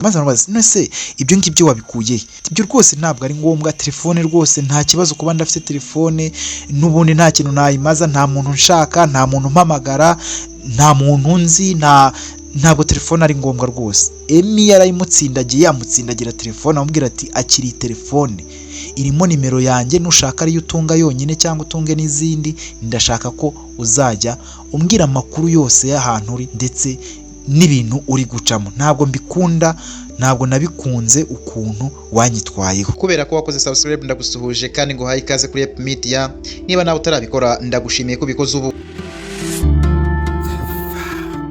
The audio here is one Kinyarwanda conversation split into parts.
maze aramubaza none se ibyo ngibyo wabikuye? Ibyo rwose ntabwo ari ngombwa, telefone rwose nta kibazo kuba ndafite telefone, n'ubundi nta kintu nayimaza, nta muntu nshaka, nta muntu mpamagara, nta muntu nzi, ntabwo telefone ari ngombwa rwose. Emi yarayimutsindagiye, yamutsindagira telefone, amubwira ati akiri telefone irimo nimero yanjye, nushaka ariyo utunga yonyine cyangwa utunge n'izindi, ndashaka ko uzajya umbwira amakuru yose y'ahantu uri ndetse n'ibintu uri gucamo. Ntabwo mbikunda, ntabwo nabikunze ukuntu wanyitwayeho. Kubera ko wakoze subscribe ndagusuhuje kandi ngo haye ikaze kuri Yep Media. Niba nawe utarabikora ndagushimiye ko bikoze ubu.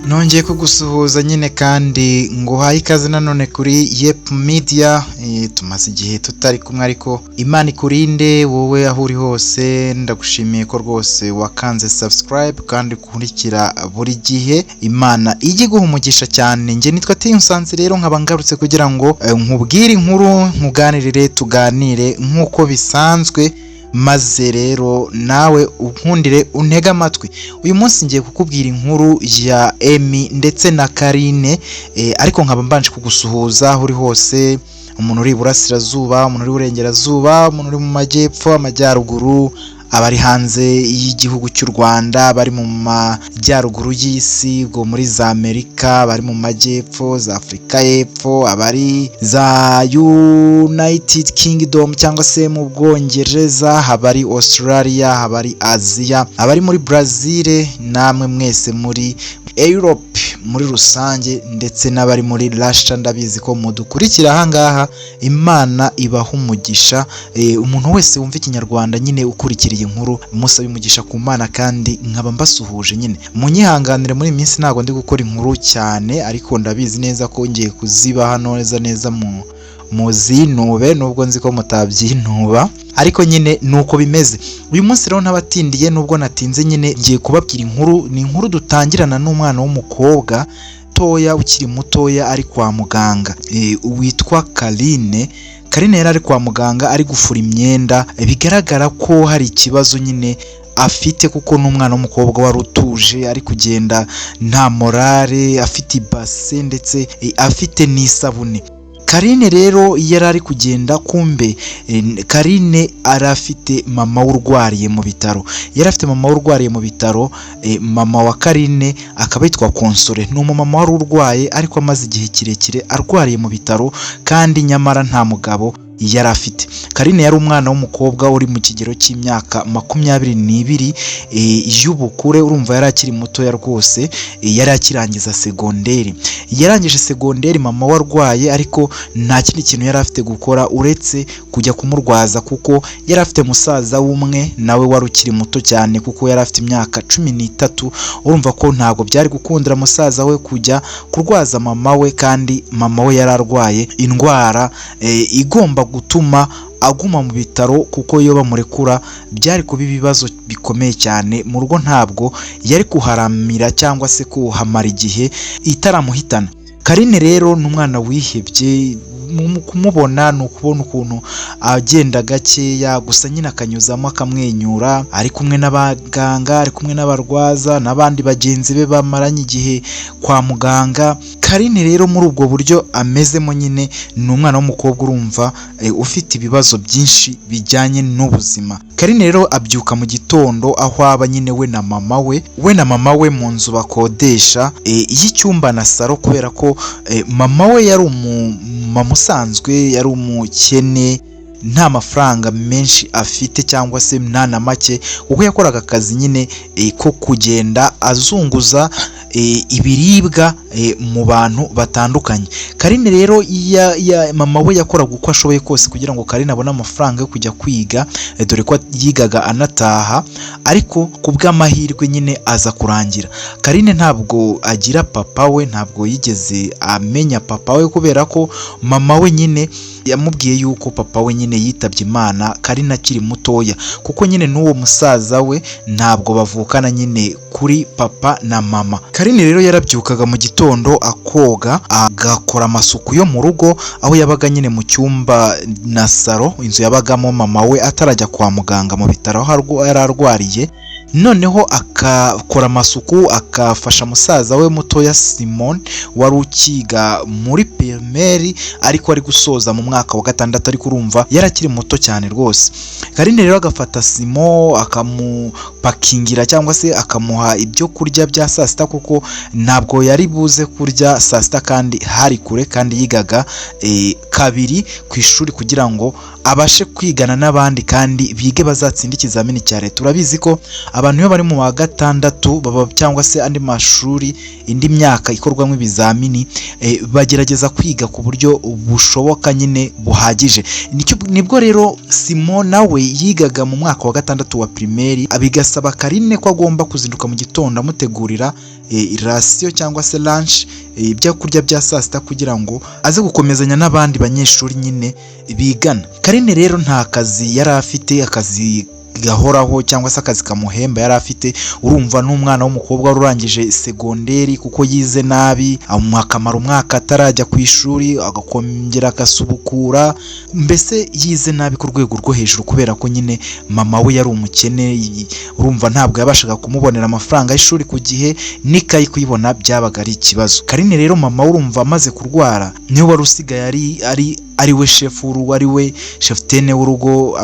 Nongeye kugusuhuza nyine kandi ngo haye ikaze nanone kuri Yep Media. Tumaze igihe tutari kumwe ariko Imana ikurinde wowe aho uri hose. Ndagushimiye ko rwose wakanze subscribe kandi ukurikira buri gihe. Imana ijye guha umugisha cyane. Nge nitwa Tiyunsanze rero nkaba ngarutse kugira ngo nkubwire inkuru, nkuganirire, tuganire nk'uko bisanzwe, maze rero nawe unkundire untege amatwi. Uyu munsi ngiye kukubwira inkuru ya Emi ndetse na Karine, ariko nkaba mbanje kugusuhuza aho uri hose, umuntu uri iburasirazuba, umuntu uri iburengerazuba, umuntu uri mu majyepfo, amajyaruguru, abari hanze y'igihugu cy'u Rwanda, bari mu majyaruguru y'isi ubwo muri za Amerika, bari mu majyepfo za Afurika y'Epfo, abari za United Kingdom cyangwa se mu Bwongereza, abari Australia, abari Aziya, abari muri Brazil, namwe mwese muri Europe muri rusange, ndetse n'abari muri Russia. Ndabizi ko mudukurikira aha ngaha. Imana ibaha umugisha. Umuntu wese wumva ikinyarwanda nyine ukurikira iyi nkuru, musaba umugisha ku Mana kandi nkaba mbasuhuje nyine. Munyihanganire muri minsi ntago ndi gukora inkuru cyane, ariko ndabizi neza ko ngiye kuziba hano neza muzinube, nubwo nzi ko mutabyinuba, ariko nyine nuko bimeze. Uyu munsi rero ntabatindiye, nubwo natinze nyine ngiye kubabwira inkuru. Ni inkuru dutangirana n'umwana w'umukobwa toya ukiri mutoya ari kwa muganga, witwa Karine. Karine yari ari kwa muganga ari gufura imyenda, bigaragara ko hari ikibazo nyine afite, kuko n'umwana w'umukobwa wari utuje, ari kugenda nta morale, afite ibase ndetse afite n'isabune. Karine rero yari ari kugenda, kumbe Karine arafite mama urwariye mu bitaro. Yari afite mama urwariye mu bitaro. Mama wa Karine akaba yitwa Konsole. Ni umumama wari urwaye ariko amaze igihe kirekire arwariye mu bitaro, kandi nyamara nta mugabo yari afite. Karine yari umwana w'umukobwa uri mu kigero cy'imyaka 22 y'ubukure. Urumva yari akiri mutoya rwose, yari akirangiza segonderi. Yarangije segonderi mama warwaye, ariko nta kindi kintu yari afite gukora uretse kujya kumurwaza, kuko yari afite musaza w'umwe nawe wari ukiri muto cyane, kuko yari afite imyaka 13. Urumva ko ntago byari gukundira musaza we kujya kurwaza mama we, kandi mama we yari arwaye indwara igomba gutuma aguma mu bitaro, kuko iyo bamurekura byari kuba ibibazo bikomeye cyane mu rugo. Ntabwo yari kuharamira cyangwa se kuhamara igihe itaramuhitana. Karine rero n'umwana wihebye, kumubona ni ukubona ukuntu agenda gakeya, gusa nyine akanyuzamo akamwenyura, ari kumwe n'abaganga, ari kumwe n'abarwaza n'abandi bagenzi be bamaranye igihe kwa muganga. Karine rero muri ubwo buryo amezemo nyine, ni umwana w'umukobwa urumva ufite ibibazo byinshi bijyanye n'ubuzima. Karine rero abyuka mu gitondo aho aba nyine we na mama we mu nzu bakodesha y'icyumba na saro, kubera ko mama we yari umumama usanzwe, yari umukene, nta mafaranga menshi afite cyangwa se nta na make, kuko yakoraga akazi nyine ko kugenda azunguza ibiribwa mu bantu batandukanye. Karine rero mama we yakoraga uko ashoboye kose kugira ngo Karine abone amafaranga yo kujya kwiga, dore ko yigaga anataha, ariko ku bw'amahirwe nyine aza kurangira. Karine ntabwo agira papa we, ntabwo yigeze amenya papa we, kubera ko mama we nyine yamubwiye yuko papa we nyine yitabye Imana Karine akiri mutoya, kuko nyine n'uwo musaza we ntabwo bavukana nyine kuri papa na mama. Karine rero yarabyukaga mu gitondo akoga, agakora amasuku yo mu rugo, aho yabaga nyine mu cyumba na saro, inzu yabagamo mama we atarajya kwa muganga mu bitaro aho yari arwariye. noneho akakora amasuku akafasha musaza we mutoya Simon wari ukiga muri primaire ariko ari gusoza mu mwaka wa 6, ariko urumva yarakiri muto cyane rwose. Karine rero agafata Simon akamupakingira cyangwa se akamuha ibyo kurya bya saa sita, kuko ntabwo yari buze kurya saa sita kandi hari kure, kandi yigaga kabiri ku ishuri kugira ngo abashe kwigana n'abandi kandi bige bazatsinda ikizamini cya leta. Urabizi ko abantu iyo bari mu wa 6 baba cyangwa se andi mashuri indi myaka ikorwamo ibizamini bagerageza kwiga ku buryo bushoboka nyine buhagije. Nibwo rero Simon nawe yigaga mu mwaka wa 6 wa primaire, bigasaba Karine ko agomba kuzinduka mu gitondo amutegurira irasiyo cyangwa se lunch, ibyo kurya bya saa sita kugira ngo aze gukomezanya n'abandi banyeshuri nyine bigana. Karine rero nta kazi yari afite, akazi gahoraho cyangwa se akazi kamuhemba yari afite. Urumva n'umwana w'umukobwa urangije segonderi kuko yize nabi, akamara umwaka atarajya ku ishuri, agakongera agasubukura, mbese yize nabi ku rwego rwo hejuru kubera ko nyine mama we yari umukene. Urumva ntabwo yabashaga kumubonera amafaranga y'ishuri ku gihe, n'ikayi kuyibona byabaga ari ikibazo. Karine rero mama we urumva amaze kurwara niwe wari usigaye ari we chef w'urugo, ari we chef tene w'urugo,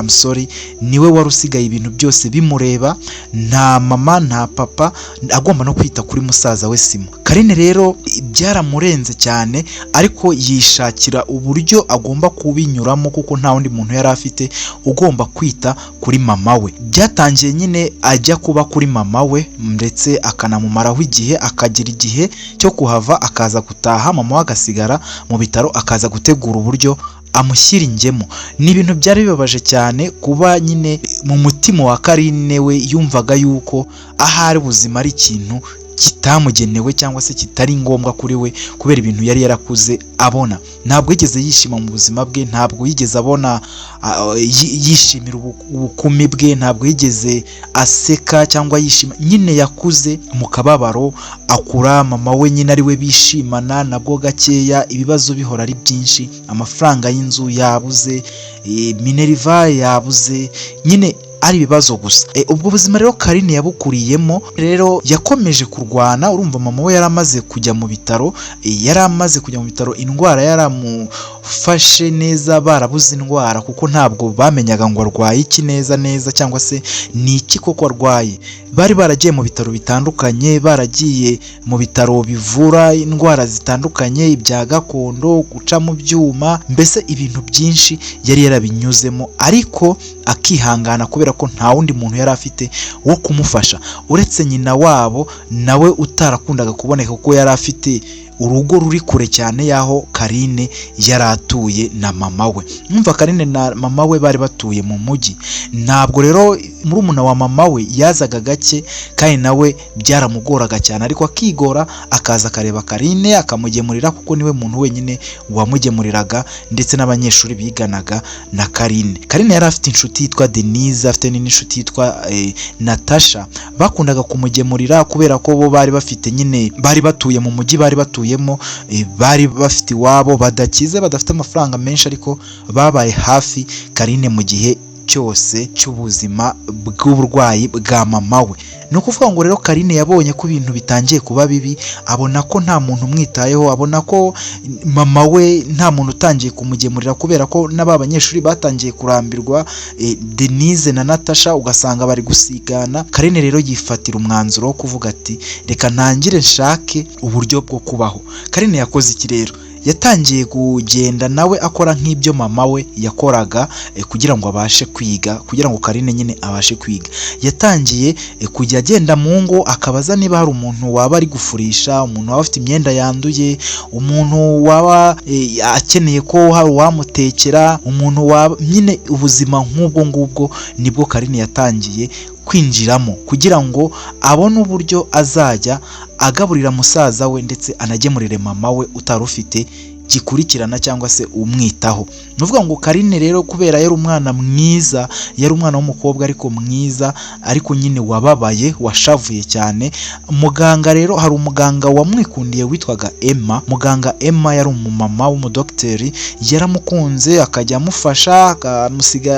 niwe wari usigaye ibintu byose bimureba, nta mama nta papa, agomba no kwita kuri musaza we Simon. Karine rero byaramurenze cyane, ariko yishakira uburyo agomba kubinyuramo kuko nta wundi muntu yari afite ugomba kwita kuri mama we. Byatangiye nyine ajya kuba kuri mama we ndetse akanamumaraho igihe, akagira igihe cyo kuhava akaza gutaha, mama we agasigara mu bitaro, akaza gutegura uburyo amushyira ingemo. Ni ibintu byari bibabaje cyane kuba nyine mu mutima wa Karine we yumvaga yuko ahari ubuzima ari ikintu kitamugenewe cyangwa se kitari ngombwa kuri we kubera ibintu yari yarakuze abona. Ntabwo yigeze yishima mu buzima bwe, ntabwo yigeze abona yishimira ubukumi bwe, ntabwo yigeze aseka cyangwa yishima. Nyine yakuze mu kababaro, akura mama we nyine ari we bishimana nabwo gakeya, ibibazo bihora ari byinshi, amafaranga y'inzu yabuze, Minerva yabuze, nyine ari ibibazo gusa. Ubwo buzima rero Karine yabukuriyemo, rero yakomeje kurwana. Urumva mama we yaramaze kujya mu bitaro, indwara yaramufashe neza, barabuze indwara kuko ntabwo bamenyaga ngo arwaye iki neza cyangwa se ni iki koko arwaye. Bari baragiye mu bitaro bitandukanye, baragiye mu bitaro bivura indwara zitandukanye, ibya gakondo, guca mu byuma, mbese ibintu byinshi yari yarabinyuzemo, ariko akihangana kubera ko nta wundi muntu yari afite wo kumufasha uretse nyina wabo, nawe utarakundaga kuboneka kuko yari afite urugo ruri kure cyane yaho Karine yari atuye na mama we. Numva Karine na mama we bari batuye mu mujyi, ntabwo rero murumuna wa mama we yazaga gake kandi nawe byaramugoraga cyane, ariko akigora akaza akareba Karine akamugemurira kuko niwe muntu wenyine wamugemuriraga, ndetse n'abanyeshuri biganaga na Karine. Karine yari afite inshuti yitwa Denise, afite n'inshuti yitwa Natasha, bakundaga kumugemurira kubera ko bo bari bafite nyine, bari batuye mu mujyi, bari bafite iwabo badakize, badafite amafaranga menshi, ariko babaye hafi Karine mu gihe cyose cy'ubuzima bw'uburwayi bwa mama we. Ni ukuvuga ngo rero Karine yabonye ko ibintu bitangiye kuba bibi, abona ko nta muntu umwitayeho, abona ko mama we nta muntu utangiye kumugemurira kubera ko n'aba banyeshuri batangiye kurambirwa, Denise na Natasha ugasanga bari gusigana. Karine rero yifatira umwanzuro wo kuvuga ati reka ntangire nshake uburyo bwo kubaho. Karine yakoze iki rero? Yatangiye kugenda nawe akora nk'ibyo mama we yakoraga kugira ngo abashe kwiga, kugira ngo Karine nyine abashe kwiga. Yatangiye kujya agenda mu ngo akabaza niba hari umuntu waba ari gufurisha, umuntu waba afite imyenda yanduye, umuntu waba akeneye ko hari uwamutekera, umuntu waba nyine ubuzima nk'ubwo ngubwo nibwo Karine yatangiye kwinjiramo kugira ngo abone uburyo azajya agaburira musaza we ndetse anagemurire mama we utari ufite gikurikirana cyangwa se umwitaho. Nuvuga ngo Carine rero kubera yari umwana mwiza, yari umwana w'umukobwa ariko mwiza, ariko nyine wababaye, washavuye cyane. Muganga rero, hari umuganga wamwikundiye witwaga Emma. Muganga Emma yari umumama w'umudokiteri, yaramukunze, akajya amufasha,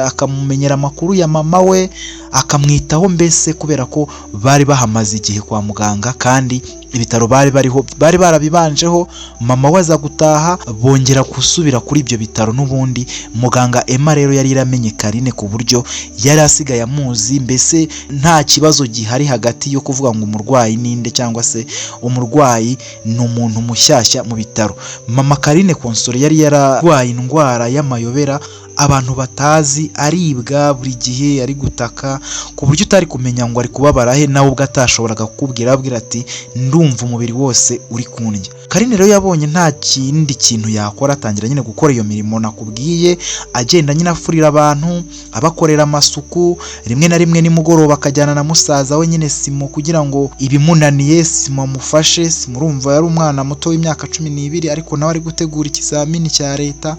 akamumenyera amakuru ya mama we, akamwitaho mbese kubera ko bari bahamaze igihe kwa muganga kandi ibitaro bari barabibanjeho. Mama we aza gutaha, bongera gusubira kuri ibyo bitaro n'ubundi. Muganga Emma rero yari yaramenye Carine ku buryo yari asigaye amuzi, mbese nta kibazo gihari hagati yo kuvuga ngo umurwayi ninde cyangwa se umurwayi ni umuntu mushyashya mu bitaro. Mama Carine Console yari yararwaye indwara y'amayobera abantu batazi, aribwa buri gihe, ari gutaka ku buryo utari kumenya ngo ari kubabara he, nawe ubwo atashoboraga kukubwira, abwira ati ndumva umubiri wose uri kundya. Carine rero yabonye nta kindi kintu yakora, atangira nyine gukora iyo mirimo nakubwiye, agenda nyine afurira abantu, abakorera amasuku, rimwe na rimwe nimugoroba akajyana na musaza we nyine Simo kugira ngo ibimunaniye Simo amufashe. Simo urumva yari umwana muto w'imyaka 12 ariko nawe ari gutegura ikizamini cya leta.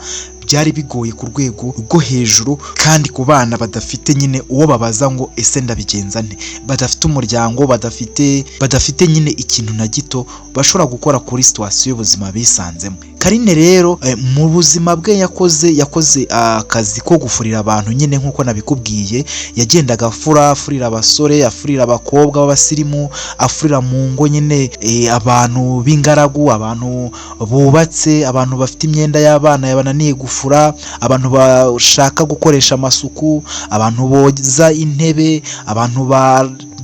Byari bigoye ku rwego rwo hejuru, kandi ku bana badafite nyine uwo babaza ngo ese ndabigenza nte, badafite umuryango, badafite nyine ikintu na gito bashobora gukora kuri situation y'ubuzima bisanzemo. Carine rero mu buzima bwe yakoze akazi ko gufurira abantu nyine nkuko nabikubwiye. Yagendaga afurira abasore, afurira abakobwa b'abasirimu, afurira mu ngo nyine abantu b'ingaragu, abantu bubatse, abantu bafite imyenda y'abana yabananiye gufura, abantu bashaka gukoresha amasuku, abantu boza intebe, abantu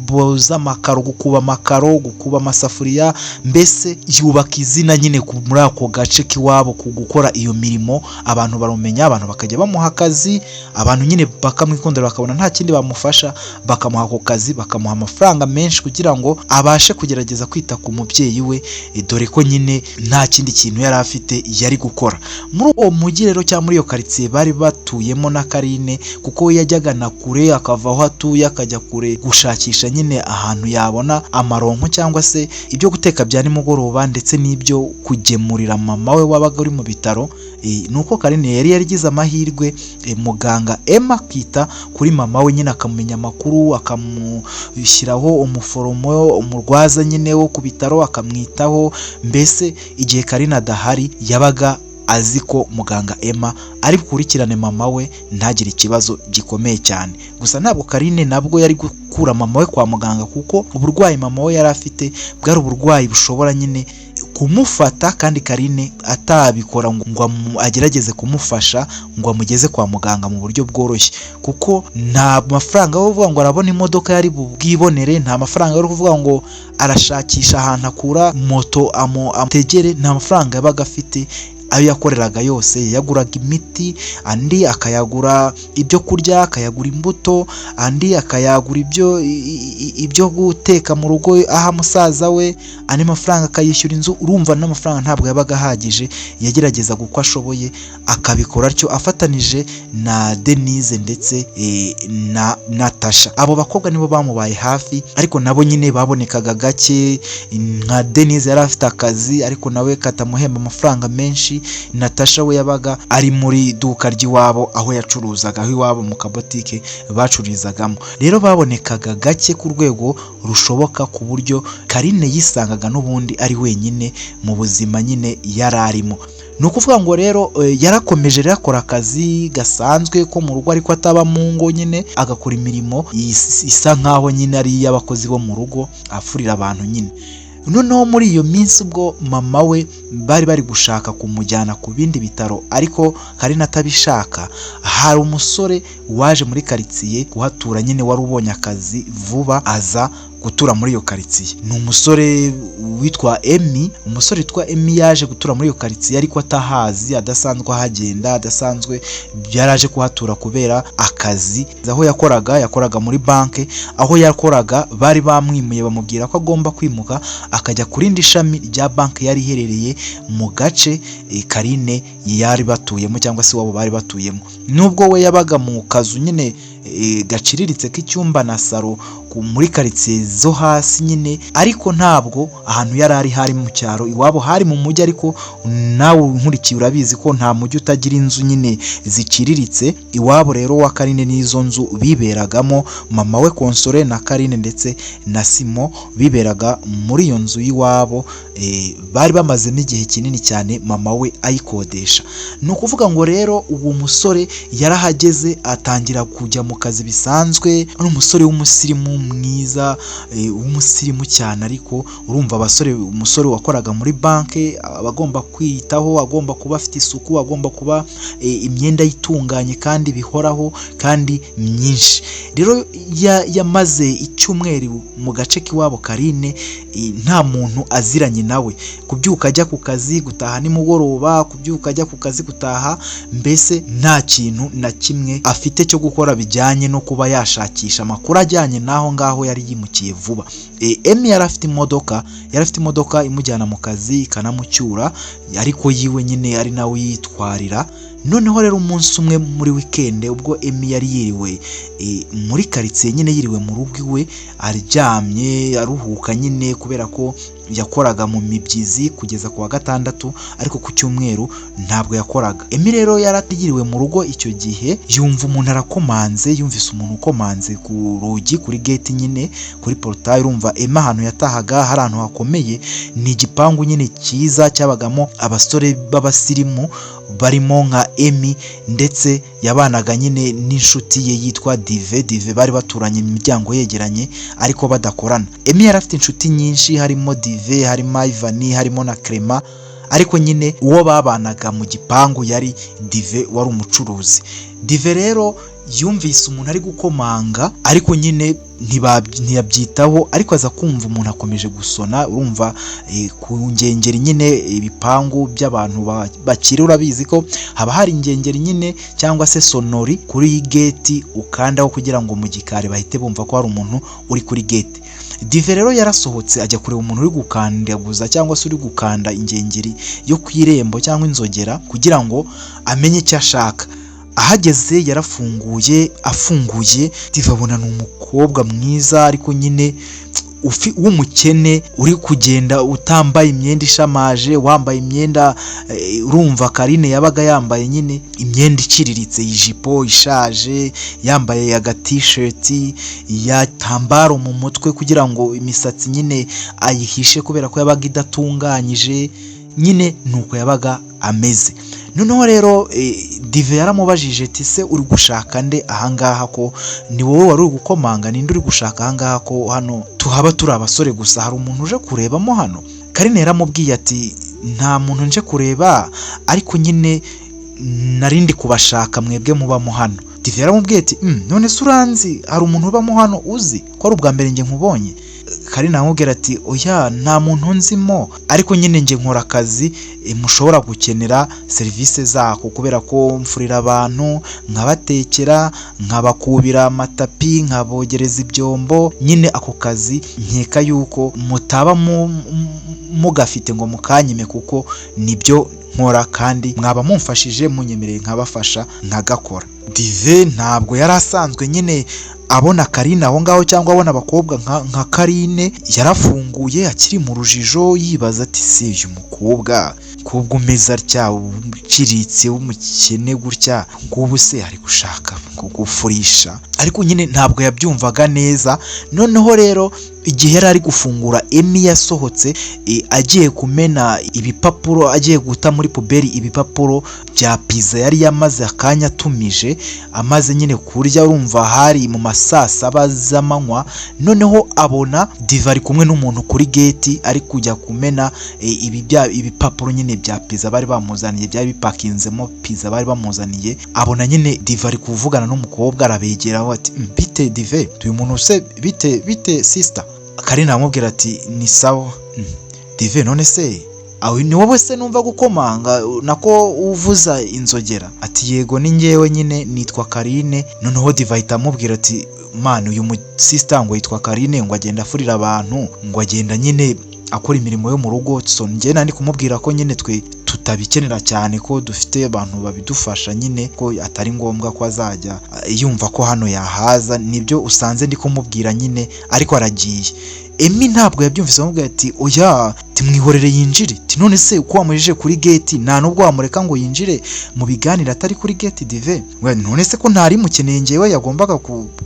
boza amakaro, gukuba amakaro, gukuba amasafuriya, mbese yubaka izina nyine muri ako gace k'iwabo ku gukora iyo mirimo. Abantu barumenya, abantu bakajya bamuha akazi, abantu nyine bakamwikundira, bakabona nta kindi bamufasha, bakamuha ako kazi, bakamuha amafaranga menshi kugira ngo abashe kugerageza kwita ku mubyeyi we, dore ko nyine nta kindi kintu yari afite yari gukora. Muri uwo mujyi rero cyangwa muri iyo quartier bari batuyemo na Carine, kuko we yajyaga na kure, akava aho atuye akajya kure gushakisha nyine ahantu yabona amaronko cyangwa se ibyo guteka bya nimugoroba ndetse n'ibyo kugemurira mama we wabaga uri mu bitaro. Nuko Carine yari yarigize amahirwe, muganga Emma akita kuri mama we nyine akamenya amakuru, akamushyiraho umuforomo, umurwaza nyine wo ku bitaro, akamwitaho. Mbese igihe Carine adahari yabaga azi ko muganga Emma ari bukurikirane mama we ntagire ikibazo gikomeye cyane. Gusa ntabwo Carine nabwo yari gukura mama we kwa muganga, kuko uburwayi mama we yari afite bwari uburwayi bushobora nyine kumufata, kandi Carine atabikora ngo agerageze kumufasha ngo amugeze kwa muganga mu buryo bworoshye, kuko nta mafaranga yo kuvuga ngo arabona imodoka yari bwibonere, nta mafaranga yo kuvuga ngo arashakisha ahantu akura moto amutegere, nta mafaranga yabaga afite. Ayo yakoreraga yose yaguraga imiti, andi akayagura ibyo kurya, akayagura imbuto, andi akayagura ibyo guteka mu rugo aha musaza we, andi mafaranga akayishyura inzu. Urumva n'amafaranga ntabwo yabaga ahagije, yagerageza uko ashoboye akabikora atyo afatanije na Denise ndetse na Natasha. Abo bakobwa nibo bamubaye hafi, ariko nabo nyine babonekaga gake. Nka Denise yari afite akazi ariko nawe katamuhemba amafaranga menshi. Natasha we yabaga ari muri duka ry'iwabo aho yacuruzaga, aho iwabo mu kabotike bacururizagamo. Rero babonekaga gake ku rwego rushoboka, ku buryo Carine yisangaga n'ubundi ari wenyine mu buzima nyine yari arimo. Ni ukuvuga ngo rero yarakomeje rero akora akazi gasanzwe ko mu rugo, ariko ataba mu ngo nyine, agakora imirimo isa nkaho nyine ari iy'abakozi bo mu rugo, afurira abantu nyine. Noneho muri iyo minsi ubwo mama we bari gushaka kumujyana ku bindi bitaro, ariko Carine atabishaka, hari umusore waje muri quartier kuhatura nyine wari ubonye akazi vuba, aza gutura muri iyo quartier. Ni umusore witwa Emmy, yaje gutura muri iyo quartier ariko atahazi, adasanzwe ahagenda, adasanzwe byaraje kuhatura kubera akazi. Aho yakoraga muri banke, aho yakoraga bari bamwimuye, bamubwira ko agomba kwimuka akajya kuri indi shami rya banke yari iherereye mu gace Carine yari batuyemo cyangwa se wabo bari batuyemo. Nubwo we yabaga mu kazu nyine gaciriritse k'icyumba na saro muri karitsiye zo hasi nyine, ariko ntabwo ahantu yari ari hari mu cyaro, iwabo hari mu mujyi, ariko nawe nkurikiye urabizi ko nta mujyi utagira inzu nyine ziciriritse. Iwabo rero wa Carine n'izo nzu biberagamo, mama we Console na Carine ndetse na Simo biberaga muri iyo nzu y'iwabo. Bari bamaze n'igihe kinini cyane mama we ayikodesha. Ni ukuvuga ngo rero uwo musore yarahageze atangira kujya mu kazi bisanzwe. Ari umusore w'umusirimu mwiza, w'umusirimu cyane, ariko urumva umusore wakoraga muri banki aba agomba kwiyitaho, agomba kuba afite isuku, agomba kuba imyenda itunganye kandi bihoraho kandi myinshi. Rero yamaze icyumweru mu gace k'iwabo Carine, nta muntu aziranye nawe, kubyuka ajya ku kazi gutaha nimugoroba, kubyuka ajya ku kazi gutaha, mbese nta kintu na kimwe afite cyo gukora bijyanye no kuba yashakisha amakuru ajyanye n'aho ngaho yari yimukiye vuba. Emi yari afite imodoka imujyana mu kazi ikanamucyura, ariko yiwe nyine ari nawe yitwarira. Noneho rero umunsi umwe muri weekend, ubwo Emi yari yiriwe muri karitsiye nyine, yiriwe mu rugo iwe aryamye aruhuka nyine, kubera ko yakoraga mu mibyizi kugeza ku wa gatandatu, ariko ku cyumweru ntabwo yakoraga. Emi rero yaratiriwe mu rugo icyo gihe, yumva umuntu arakomanze, yumvise umuntu ukomanze ku rugi kuri gate nyine, kuri portail. Urumva Emi ahantu yatahaga hari ahantu hakomeye, ni igipangu nyine cyiza cyabagamo abasore b'abasirimu barimo nka Emi, ndetse yabanaga nyine n'inshuti ye yitwa Dive. Bari baturanye imiryango yegeranye ariko badakorana. Emi yari afite inshuti nyinshi, harimo Dive, harimo Ivan, harimo na Clement, ariko nyine uwo babanaga mu gipangu yari Dive, wari umucuruzi. Dive rero yumvise umuntu ari gukomanga, ariko nyine ntiyabyitaho, ariko aza kumva umuntu akomeje gusona. Urumva ku ngengeri nyine, ibipangu by'abantu bakiri, urabizi ko haba hari ingengeri nyine cyangwa se sonori kuri gate ukandaho kugira ngo mu gikari bahite bumva ko hari umuntu uri kuri gate. Dive rero yarasohotse ajya kureba umuntu uri gukandaguza cyangwa se uri gukanda ingengeri yo ku irembo cyangwa inzogera, kugira ngo amenye icyo ashaka. Ahageze afunguye Dive abona ni umukobwa mwiza, ariko nyine w'umukene, uri kugenda utambaye imyenda ishamaje, wambaye imyenda, urumva Carine yabaga yambaye nyine imyenda iciriritse, ijipo ishaje, yambaye aga t-shirt, yatambaro mu mutwe kugira ngo imisatsi nyine ayihishe, kubera ko yabaga idatunganyije nyine, nuko yabaga ameze. Noneho rero Dive yaramubajije ati se uri gushaka nde ahangaha, ko ni wowe wari uri gukomanga, ninde uri gushaka ahangaha, ko hano tuhaba turi abasore gusa, hari umuntu uje kurebamo hano? Carine yaramubwiye ati nta muntu nje kureba, ariko nyine narindi kubashaka mwebwe mubamo hano. Dive yaramubwiye ati none se uranzi, hari umuntu ubamo hano uzi ko ari ubwa mbere nge nkubonye? Carine aramubwira ati oya, nta muntu nzimo, ariko nyine nge nkora akazi mushobora gukenera serivisi zako, kubera ko mfurira abantu, nkabatekera, nkabakubira amatapi, nkabogereza ibyombo. Nyine ako kazi nkeka yuko mutaba mugafite ngo mukanyime, kuko nibyo nkora, kandi mwaba mumfashije munyemereye nkabafasha nkagakora. Dive ntabwo yari asanzwe nyine abona Carine aho ngaho, cyangwa abona abakobwa nka Carine. Yarafunguye akiri mu rujijo, yibaza ati si uyu mukobwa umeze atya, uciriritse, w'umukene gutya, ngubu se ari gushaka kugufurisha? Ariko nyine ntabwo yabyumvaga neza. Noneho rero igihe yari ari gufungura, Emi yasohotse agiye kumena ibipapuro, agiye guta muri puberi ibipapuro bya pizza yari yamaze akanya atumije, amaze nyine kurya. Urumva hari mu masaa 7 z'amanywa. Noneho abona Dive ari kumwe n'umuntu kuri gate, ari kujya kumena ibipapuro nyine bya pizza bari bamuzaniye, byari bipakinzemo pizza bari bamuzaniye. Abona nyine Dive ari kuvugana n'umukobwa, arabegeraho ati bite Dive, uyu muntu se bite sister? Carine aramubwira ati ni sawa. Dive none se aho ni wowe se numva gukomanga nako uvuza inzogera? Ati yego ni ngewe nyine, nitwa Carine. Noneho Dive ahita amubwira ati man, uyu sister ngo yitwa Carine, ngo agenda afurira abantu, ngo agenda nyine akora imirimo yo mu rugo. So njye nandi kumubwira ko nyine twe tutabikenera cyane, ko dufite abantu babidufasha nyine, ko atari ngombwa ko azajya yumva ko hano yahaza. Nibyo usanze ndi kumubwira nyine, ariko aragiye. Emi ntabwo yabyumvise, amubwira ati oya timwihorere yinjire. None se uko wamujije kuri gate nta nubwo wamureka ngo yinjire mu biganiro atari kuri gate Dive? None se ko ntari mukeneye njyewe yagombaga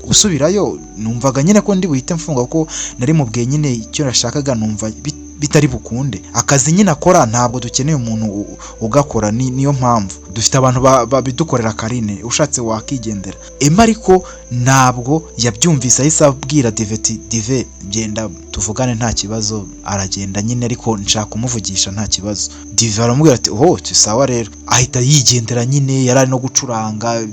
gusubirayo? Numvaga nyine ko ndi buhite mfunga, kuko nari mubwiye nyine icyo nashakaga, numva bitari bukunde. Akazi nyine akora ntabwo dukeneye umuntu ugakora, niyo mpamvu dufite abantu babidukorera. Karine ushatse wakigendera. Ema ariko ntabwo yabyumvise, ahise abwira Dive ati Dive genda tuvugane nta kibazo. Aragenda nyine, ariko nshaka kumuvugisha nta kibazo. Dive aramubwira ati oh sawa rero, ahita yigendera nyine. Yari no gucuranga,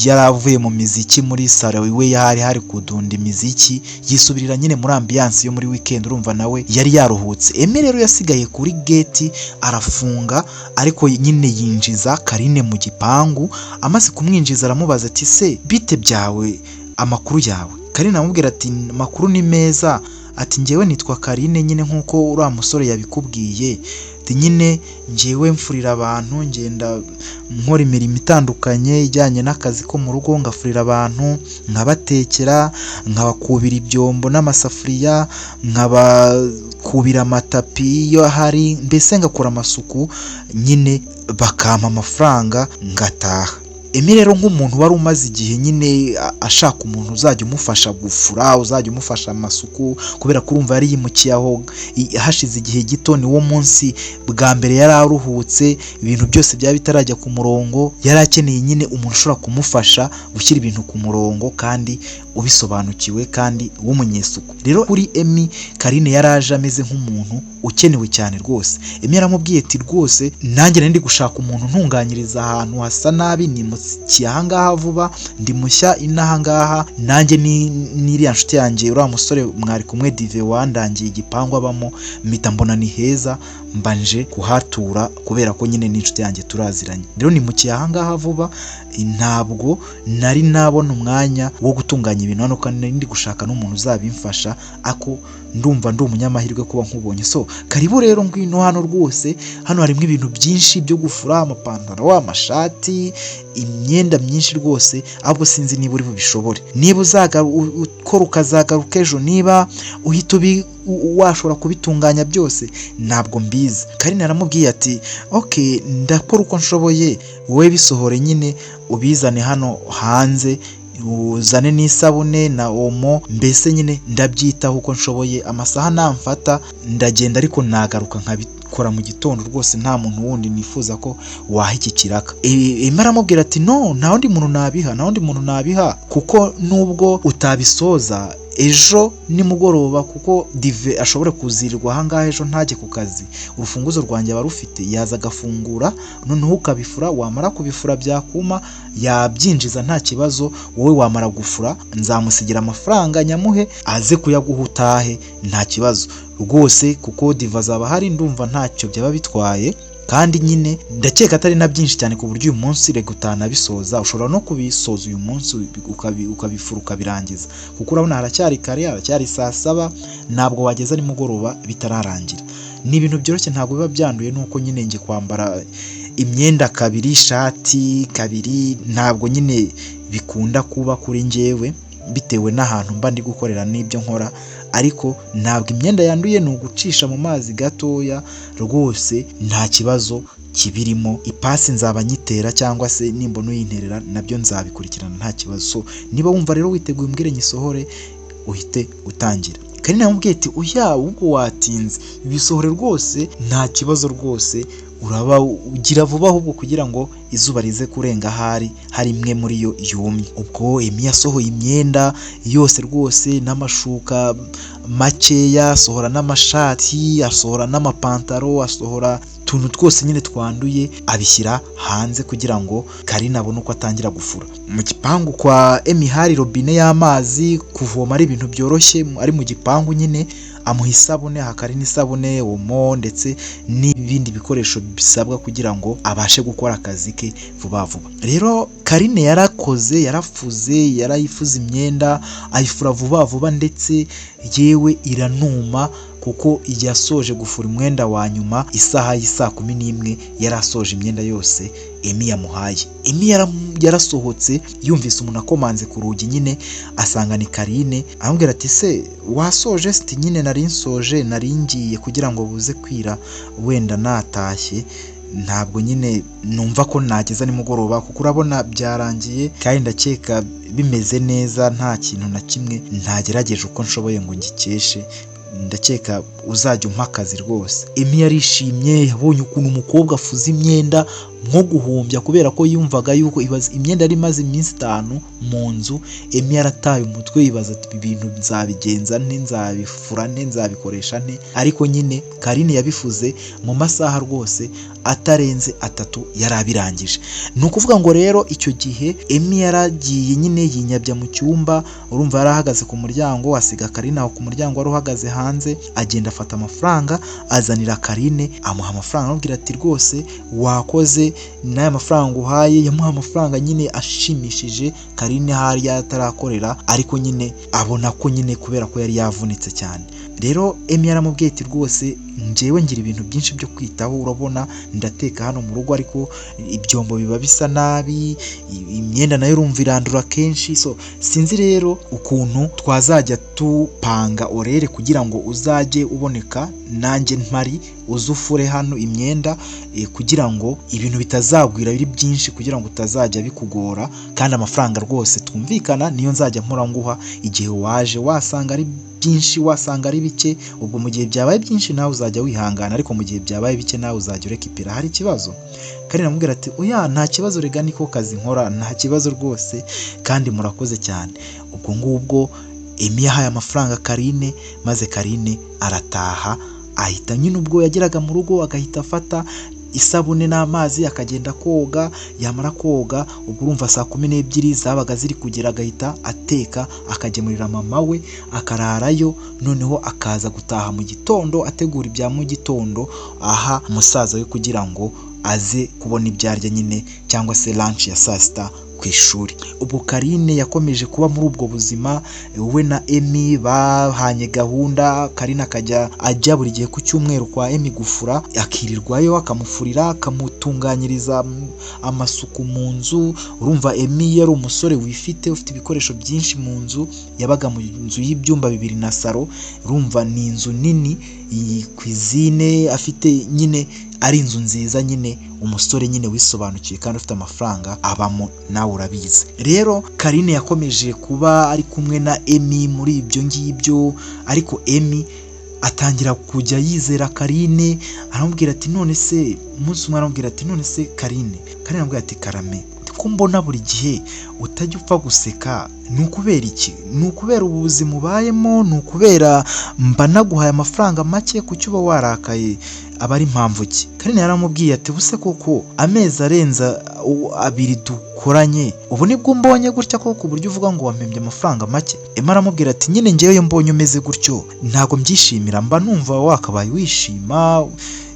yaravuye mu miziki muri salo iwe, hari kudunda imiziki, yisubirira nyine muri ambiance yo muri weekend. Urumva nawe yari yaruhutse. Eme rero yasigaye kuri gate arafunga, ariko nyine yinjiza Karine mu gipangu. Amaze kumwinjiza aramubaza ati se bite byawe, amakuru yawe? Karine amubwira ati makuru ni meza, ati njyewe nitwa Karine nyine nkuko uriya musore yabikubwiye. Nyine njyewe mfurira abantu, ngenda nkora imirimo itandukanye ijyanye n'akazi ko mu rugo, ngafurira abantu, nkabatekera, nkabakubira ibyombo n'amasafuriya, nkabakubira amatapi iyo ahari, mbese ngakora amasuku nyine, bakampa amafaranga ngataha. Emi rero nk'umuntu wari umaze igihe nyine ashaka umuntu uzajya umufasha gufura, uzajya umufasha amasuku, kubera ko urumva yari yimukiye aho hashize igihe gito. Ni wo munsi bwa mbere yari aruhutse, ibintu byose byaba bitarajya ku murongo. Yari akeneye nyine umuntu ushobora kumufasha gushyira ibintu ku murongo, kandi ubisobanukiwe, kandi w'umunyesuku. Rero kuri Emi, Karine yari aje ameze nk'umuntu ukenewe cyane rwose. Emi yaramubwiye ati rwose nanjye nari ndi gushaka umuntu ntunganyiriza ahantu hasa nabi, nimukiye ahangaha vuba, ndi mushya inahangaha, nanjye n'iriya nshuti yanjye uriya musore mwari kumwe Dive wandangiye igipangu abamo, mpita mbona ni heza, mbanje kuhatura kubera ko nyine n'inshuti yanjye turaziranye. Rero nimukiye ahangaha vuba, ntabwo nari nabona umwanya wo gutunganya ibintu hano, kandi nari ndi gushaka n'umuntu uzabimfasha, ako ndumva ndi umunyamahirwe kuba nkubonye. So karibu rero ngwino hano rwose, hano harimo ibintu byinshi byo gufura, amapantaro, amashati, imyenda myinshi rwose, ahubwo sinzi niba uri bubishobore. Niba ukora ukazagaruka ejo, niba uhita washobora kubitunganya byose, ntabwo mbizi. Karine aramubwiye ati okay ndakora uko nshoboye, wowe bisohore nyine ubizane hano hanze, uzane n'isabune na omo, mbese nyine ndabyitaho uko nshoboye. Amasaha namfata ndagenda, ariko nagaruka nkabikora mu gitondo rwose, nta muntu wundi nifuza ko waha iki kiraka. Ema aramubwira ati no, nta wundi muntu nabiha, kuko nubwo utabisoza ejo nimugoroba, kuko Dive ashobora kuzirirwa ahangaha ejo ntajye ku kazi, urufunguzo rwanjye aba rufite, yaza agafungura, noneho ukabifura, wamara kubifura byakuma yabyinjiza nta kibazo. Wowe wamara gufura nzamusigira amafaranga nyamuhe, aze kuyaguha utahe nta kibazo rwose, kuko Dive azaba hari, ndumva ntacyo byaba bitwaye. Kandi nyine ndakeka atari na byinshi cyane ku buryo uyu munsi rega utanabisoza, ushobora no kubisoza uyu munsi ukabifura ukabirangiza, kuko urabona haracyari kare, haracyari saa 7, ntabwo wageza nimugoroba bitararangira. Ni ibintu byoroshye, ntabwo biba byanduye, nuko nyine nge kwambara imyenda kabiri, ishati kabiri, ntabwo nyine bikunda kuba kuri njyewe, bitewe n'ahantu mba ndi gukorera n'ibyo nkora. Ariko ntabwo imyenda yanduye, ni ugucisha mu mazi gatoya rwose, nta kibazo kibirimo. Ipasi nzaba nyitera, cyangwa se nimbona uyinterera nabyo nzabikurikirana nta kibazo. So niba wumva rero witeguye umbwire nyisohore, uhite utangira. Karine namubwiye ati oya ubwo watinze, bisohore rwose nta kibazo rwose, uraba ugira vuba ahubwo kugira ngo izuba rize kurenga hari imwe muri yo yumye. Ubwo Emi yasohoye imyenda yose rwose, n'amashuka makeya, asohora n'amashati, asohora n'amapantaro, asohora tuntu twose nyine twanduye, abishyira hanze kugira ngo Karine abone uko atangira gufura. Mu gipangu kwa Emi hari robine y'amazi, kuvoma ari ibintu byoroshye, ari mu gipangu nyine amuha isabune, hakari n'isabune, omo ndetse n'ibindi bikoresho bisabwa kugira ngo abashe gukora akazi ke vuba vuba. Rero Carine yarakoze, yarafuze, yarayifuza imyenda, ayifura vuba vuba ndetse yewe iranuma kuko igihe asoje gufura umwenda wa nyuma isaha y'isa 11 yarasoje imyenda yose Emi yamuhaye. Emi yarasohotse yumvise umuntu akomanze ku rugi nyine asanga ni Carine, aramubwira ati se wasoje? Sti nyine nari nsoje, nari ngiye kugira ngo buze kwira wenda natashye, ntabwo nyine numva ko nageza nimugoroba kuko urabona byarangiye kandi ndakeka bimeze neza, nta kintu na kimwe ntagerageje uko nshoboye ngo ngikeshe, ndakeka uzajya umpa akazi rwose. Emi yarishimye, yabonye ukuntu umukobwa afuza imyenda nko guhumbya kubera ko yumvaga yuko imyenda yari imaze iminsi 5 mu nzu. Emi yarataye umutwe yibaza ati ibintu nzabigenza nte, nzabifura nte, nzabikoresha nte, ariko nyine Carine yabifuze mu masaha rwose atarenze 3 yarabirangije. Ni ukuvuga ngo rero icyo gihe Emi yaragiye nyine yinyabya mu cyumba, urumva yarahagaze ku muryango, asiga Carine aho ku muryango wari uhagaze hanze, agenda afata amafaranga azanira Carine, amuha amafaranga amubwira ati rwose wakoze, n'aya mafaranga uhaye. Yamuha amafaranga nyine ashimishije Carine hari yatarakorera, ariko nyine abona ko nyine kubera ko yari yavunitse cyane. Rero Emi yaramubwiye ati rwose njyewe ngira ibintu byinshi byo kwitaho, urabona ndateka hano mu rugo ariko ibyombo biba bisa nabi, imyenda nayo urumva irandura kenshi, so sinzi rero ukuntu twazajya tupanga orere kugira ngo uzajye uboneka nanjye mpari uzufure hano imyenda, kugira ngo ibintu bitazagwira biri byinshi, kugira ngo utazajya bikugora, kandi amafaranga rwose twumvikana niyo nzajya mpora nguha igihe waje. Wasanga ari byinshi, wasanga ari bike, ubwo mu gihe byabaye byinshi nawe uzajya wihangana, ariko mu gihe byabaye bike nawe uzajya urekipira. Hari ikibazo? Carine amubwira ati oya nta kibazo, rega niko kazi nkora, nta kibazo rwose kandi murakoze cyane. Ubwo ngubwo Emi yahaye amafaranga Carine, maze Carine arataha, ahita nyine ubwo yageraga mu rugo agahita afata isabune n'amazi akagenda koga, yamara koga ubwo urumva saa 12 zabaga ziri kugera agahita ateka akagemurira mama we akararayo, noneho akaza gutaha mu gitondo ategura ibya mu gitondo aha umusaza we kugira ngo aze kubona ibyarya nyine cyangwa se lunch ya saa 6 ku ishuri. Ubwo Carine yakomeje kuba muri ubwo buzima, we na Emi bahanye gahunda. Carine akajya ajya buri gihe ku cyumweru kwa Emi gufura, akirirwayo akamufurira, akamutunganyiriza amasuku mu nzu. Urumva Emi yari umusore wifite, ufite ibikoresho byinshi mu nzu, yabaga mu nzu y'ibyumba 2 na saro, urumva ni inzu nini, iyi cuisine afite, nyine ari inzu nziza, nyine umusore nyine wisobanukiye kandi ufite amafaranga abamo, nawe urabizi. Rero Carine yakomeje kuba ari kumwe na Emi muri ibyo ngibyo, ariko Emi atangira kujya yizera Carine, aramubwira ati none se, umunsi umwe aramubwira ati none se Carine aramubwira ati Karame, ko mbona buri gihe utajya upfa guseka, ni ukubera iki? Ni ukubera ubuzima ubayemo? Ni ukubera mba naguhaye amafaranga make kuki uba warakaye? aba ari impamvu ki? Carine yaramubwiye ati buse koko amezi arenza 2 dukoranye, ubu nibwo mbonye gutya koko ku buryo uvuga ngo wampembye amafaranga make? Ema aramubwira ati nyine ngewe mbonye umeze gutyo ntago mbyishimira, mba numva wakabaye wishima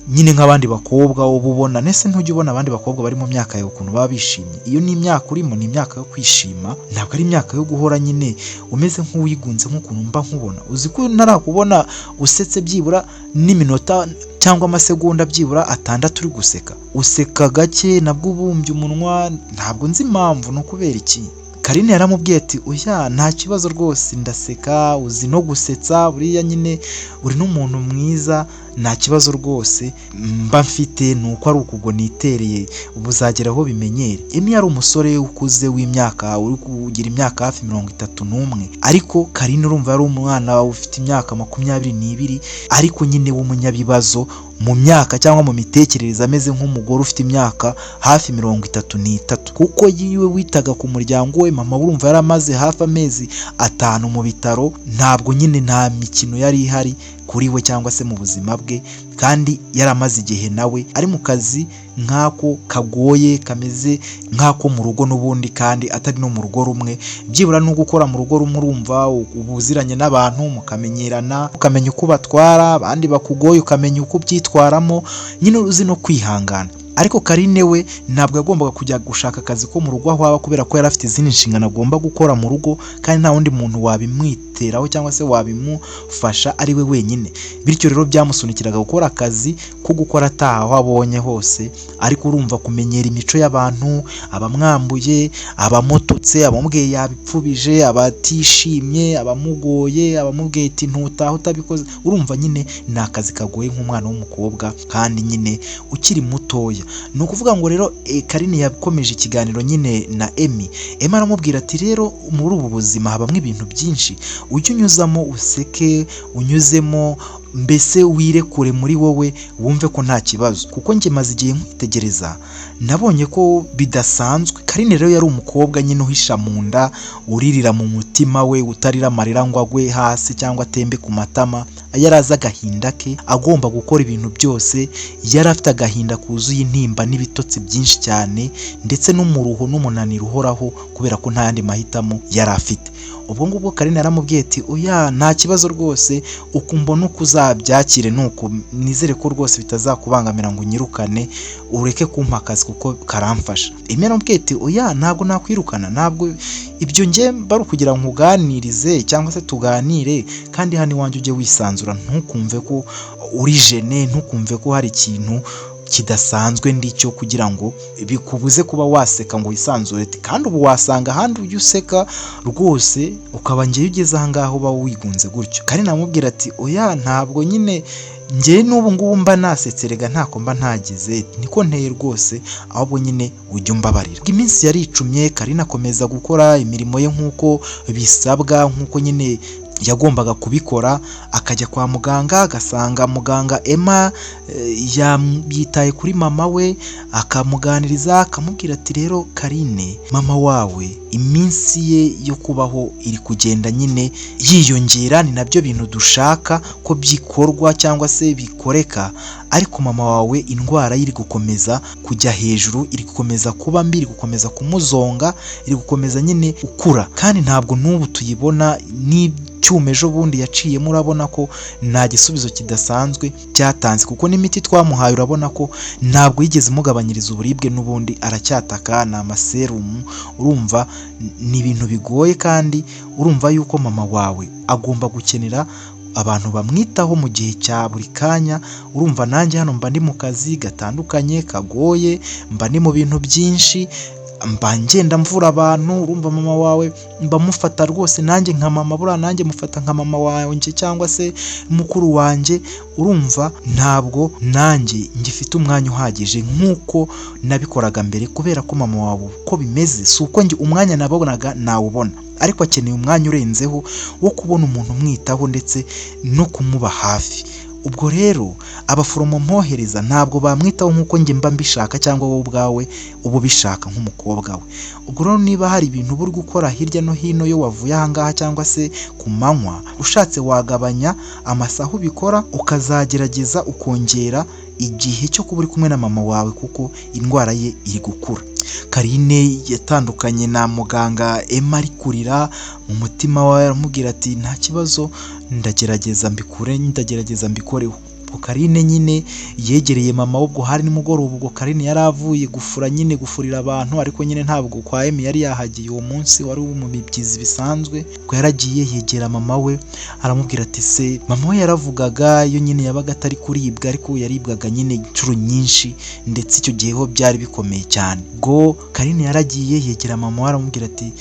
nyine nk'abandi bakobwa ubu ubona. Nese ntujye ubona abandi bakobwa bari mu myaka yawe ukuntu baba bishimye? Iyo ni imyaka urimo, ni imyaka yo kwishima, ntabwo ari imyaka yo guhora nyine umeze nk'uwigunze nk'ukuntu mba nkubona. Uzi ko narakubona usetse byibura n'iminota cyangwa amasegonda byibura 6 uri guseka, useka gake nabwo ubumbye umunwa, ntabwo nzi impamvu, no kubera iki? Carine yaramubwiye ati oya nta kibazo rwose ndaseka, uzi no gusetsa, buriya nyine uri n'umuntu mwiza, nta kibazo rwose mba mfite, nuko ari ukugo nitereye, ubuzageraho bimenyere. Emi yari umusore ukuze w'imyaka, uri kugira imyaka hafi 31, ariko Carine urumva yari umwana ufite imyaka 22, ariko nyine w'umunyabibazo mu myaka cyangwa mu mitekerereze, ameze nk'umugore ufite imyaka hafi 33, kuko yiwe witaga ku muryango we. Mama urumva yaramaze hafi amezi 5 mu bitaro, ntabwo nyine nta mikino yari ihari, kuri we cyangwa se mu buzima bwe, kandi yaramaze igihe nawe ari mu kazi nk'ako kagoye kameze nk'ako mu rugo n'ubundi, kandi atari no mu rugo rumwe. Byibura no gukora mu rugo rumwe urumva ubuziranye n'abantu mukamenyerana, ukamenya uko batwara, abandi bakugoye ukamenya uko byitwaramo, nyine uzi no kwihangana. Ariko Carine we ntabwo yagombaga kujya gushaka akazi ko mu rugo aho aba, kubera ko yari afite izindi nshingano agomba gukora mu rugo, kandi nta wundi muntu wabimwiteraho cyangwa se wabimufasha ari we wenyine. Bityo rero byamusunikiraga gukora akazi ko gukora ataha aho abonye hose. Ariko urumva kumenyera imico y'abantu, abamwambuye, abamututse, abamubwiye yabipfubije, abatishimye, abamugoye, abamubwiye ati ntutaha utabikoze, urumva nyine ni akazi kagoye nk'umwana w'umukobwa kandi nyine ukiri mutoya. Ni ukuvuga ngo rero Carine yakomeje ikiganiro nyine na Emmy aramubwira ati rero muri ubu buzima habamo ibintu byinshi, ujye unyuzamo useke, unyuzemo mbese wirekure muri wowe wumve ko nta kibazo, kuko njye maze igihe nkwitegereza nabonye ko bidasanzwe. Carine rero yari umukobwa nyine uhisha mu nda, uririra mu mutima we, utarira amarira ngo agwe hasi cyangwa atembe ku matama. Yari azi agahinda ke, agomba gukora ibintu byose, yari afite agahinda kuzuye intimba n'ibitotsi byinshi cyane, ndetse n'umuruho n'umunaniro uhoraho, kubera ko nta yandi mahitamo yari afite. Ubwo ngubwo Carine yaramubwiye ati oya nta kibazo rwose, uko mbona uko uzabyakire nuko, nizere ko rwose bitazakubangamira ngo unyirukane, ureke kumpa akazi kuko karamfasha. Emmy aramubwiye ati oya ntabwo nakwirukana, ntabwo ibyo njye bari kugira ngo uganirize cyangwa se tuganire, kandi hano iwanjye ujye wisanzura, ntukumve ko uri jene, ntukumve ko hari ikintu kidasanzwe ndicyo kugira ngo bikubuze kuba waseka ngo wisanzure. Kandi ubu wasanga ahandi ujya useka rwose ukaba ngewe ugeze aha ngaho uba wigunze gutyo. Kandi namubwira ati oya ntabwo nyine njye n'ubu ngubu mba nasetse, rega ntako mba ntagize, niko nteye rwose, ahubwo nyine ujya umbabarira. Iminsi yaricumye, Carine akomeza gukora imirimo ye nk'uko bisabwa, nk'uko nyine yagombaga kubikora. Akajya kwa muganga agasanga muganga Emma yitaye kuri mama we, akamuganiriza akamubwira ati rero Carine, mama wawe iminsi ye yo kubaho iri kugenda nyine yiyongera, ni nabyo bintu dushaka ko bikorwa cyangwa se bikoreka, ariko mama wawe indwara iri gukomeza kujya hejuru, iri gukomeza kuba mbi, iri gukomeza kumuzonga, iri gukomeza nyine ukura, kandi ntabwo n'ubu tuyibona cyume ejo bundi yaciyemo. Urabona ko nta gisubizo kidasanzwe cyatanze, kuko n'imiti twamuhaye urabona ko ntabwo yigeze imugabanyiriza uburibwe, n'ubundi aracyataka, ni amaserumu. Urumva ni ibintu bigoye, kandi urumva yuko mama wawe agomba gukenera abantu bamwitaho mu gihe cya buri kanya. Urumva nanjye hano mba ndi mu kazi gatandukanye kagoye, mba ndi mu bintu byinshi, mba ngenda mvura abantu. Urumva mama wawe mba mufata rwose nanjye nka mama, buriya nanjye mufata nka mama wanjye cyangwa se mukuru wanjye. Urumva ntabwo nanjye ngifite umwanya uhagije nk'uko nabikoraga mbere, kubera ko mama wawe uko bimeze si uko njye umwanya nabonaga nawubona, ariko akeneye umwanya urenzeho wo kubona umuntu umwitaho ndetse no kumuba hafi. Ubwo rero abaforomo mpohereza ntabwo bamwitaho nk'uko njye mba mbishaka, cyangwa wowe ubwawe uba ubishaka nk'umukobwa we. Ubwo rero niba hari ibintu uri gukora hirya no hino yo wavuye aha ngaha cyangwa se ku manywa, ushatse wagabanya amasaha ubikora, ukazagerageza ukongera igihe cyo kuba uri kumwe na mama wawe, kuko indwara ye iri gukura. Carine yatandukanye na muganga Emma ari kurira mu mutima we, aramubwira ati nta kibazo, ndagerageza mbikoreho. Carine nyine yegereye mama, ubwo hari nimugoroba, ubwo Carine yari avuye gufura nyine gufurira abantu, ariko nyine ntabwo kwa Emmy yari yahagiye uwo munsi, wari mu bibyizi bisanzwe. Ubwo yaragiye yegera mama we, aramubwira ati se, mama we yaravugaga iyo nyine yabaga atari kuribwa, ariko yaribwaga nyine inshuro nyinshi, ndetse icyo gihe ho byari bikomeye cyane. Ubwo Carine yaragiye yegera mama we, aramubwira ati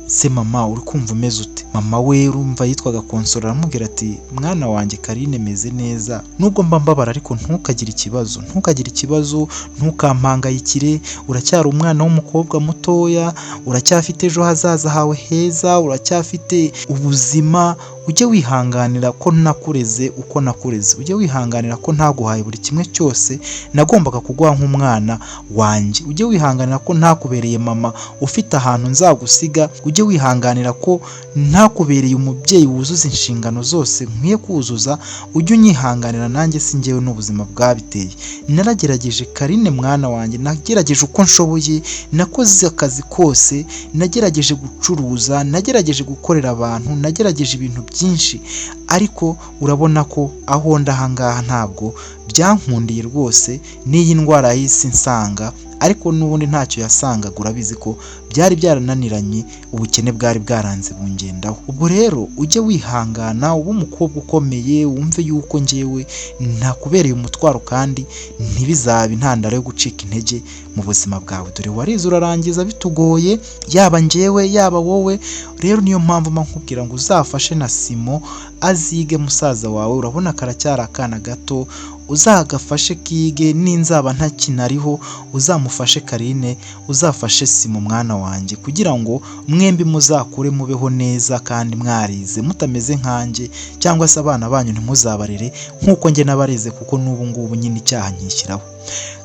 se mama uri kumva umeze ute? Mama we urumva yitwaga Consola, aramubwira ati mwana wanjye Carine meze neza, nubwo mba mbabara ariko ntukagire ikibazo, ntukampangayikire, uracyari umwana w'umukobwa mutoya, uracyafite ejo hazaza hawe heza, uracyafite ubuzima, ujye wihanganira ko nakureze uko nakureze, ujye wihanganira ko ntaguhaye buri kimwe cyose nagombaga kuguha nk'umwana wanjye, ujye wihanganira ko ntakubereye mama ufite ahantu nzagusiga, ujye wihanganira ko ntakubereye umubyeyi wuzuza inshingano zose nkwiye kuzuza, ujye unyihanganira nanjye si njyewe n'ubuzima bwabiteye. Naragerageje Carine mwana wanjye, nagerageje uko nshoboye, nakoze akazi kose, nagerageje gucuruza, nagerageje gukorera abantu, nagerageje ibintu byinshi, ariko urabona ko aho ndahangaha ntabwo byankundiye rwose, n'iyi ndwara y'isi nsanga, ariko n'ubundi ntacyo yasangaga, urabizi ko byari byarananiranye, ubukene bwari bwaranze bungendaho. Ubwo rero ujye wihangana, ube umukobwa ukomeye, wumve yuko njyewe ntakubereye umutwaro kandi ntibizabe intandaro yo gucika intege mu buzima bwawe, dore warize urarangiza bitugoye, yaba njyewe yaba wowe. Rero niyo mpamvu nkubwira ngo uzafashe na Simo azige musaza wawe, urabona karacyari akana gato, uzagafashe kige, ninzaba ntakinariho uzamufashe Carine, uzafashe Simo mwana wanjye, kugira ngo mwembi muzakure mubeho neza kandi mwarize mutameze nkanjye, cyangwa se abana banyu ntimuzabarere nk'uko njye nabareze, kuko n'ubu ngubu nyine icyaha nkishyiraho.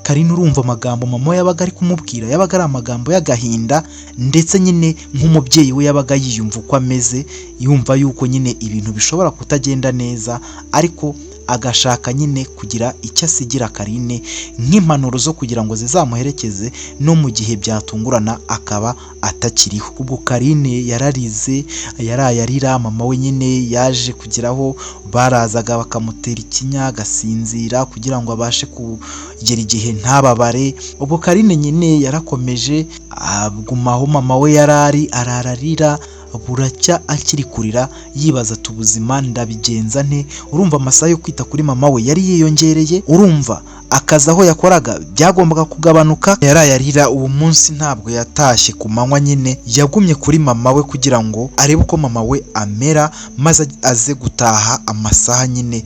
Carine urumva amagambo mama yabaga ari kumubwira, yabaga ari amagambo y'agahinda, ndetse nyine nk'umubyeyi we yabaga yiyumva uko ameze, yumva yuko nyine ibintu bishobora kutagenda neza, ariko agashaka nyine kugira icyo asigira Carine nk'impanuro zo kugira ngo zizamuherekeze no mu gihe byatungurana akaba atakiriho. Ubwo Carine yararize, yaraye arira, mama we nyine yaje kugeraho barazaga bakamutera ikinya agasinzira kugira ngo abashe kugera igihe ntababare. Ubwo Carine nyine yarakomeje agumaho mama we yarari, arararira, buracya akiri kurira yibaza ati ubuzima ndabigenza nte. Urumva amasaha yo kwita kuri mama we yari yiyongereye, urumva akazi aho yakoraga byagombaga kugabanuka, yaraye arira. Uwo munsi ntabwo yatashye ku manywa, nyine yagumye kuri mama we kugira ngo arebe uko mama we amera, maze aze gutaha amasaha nyine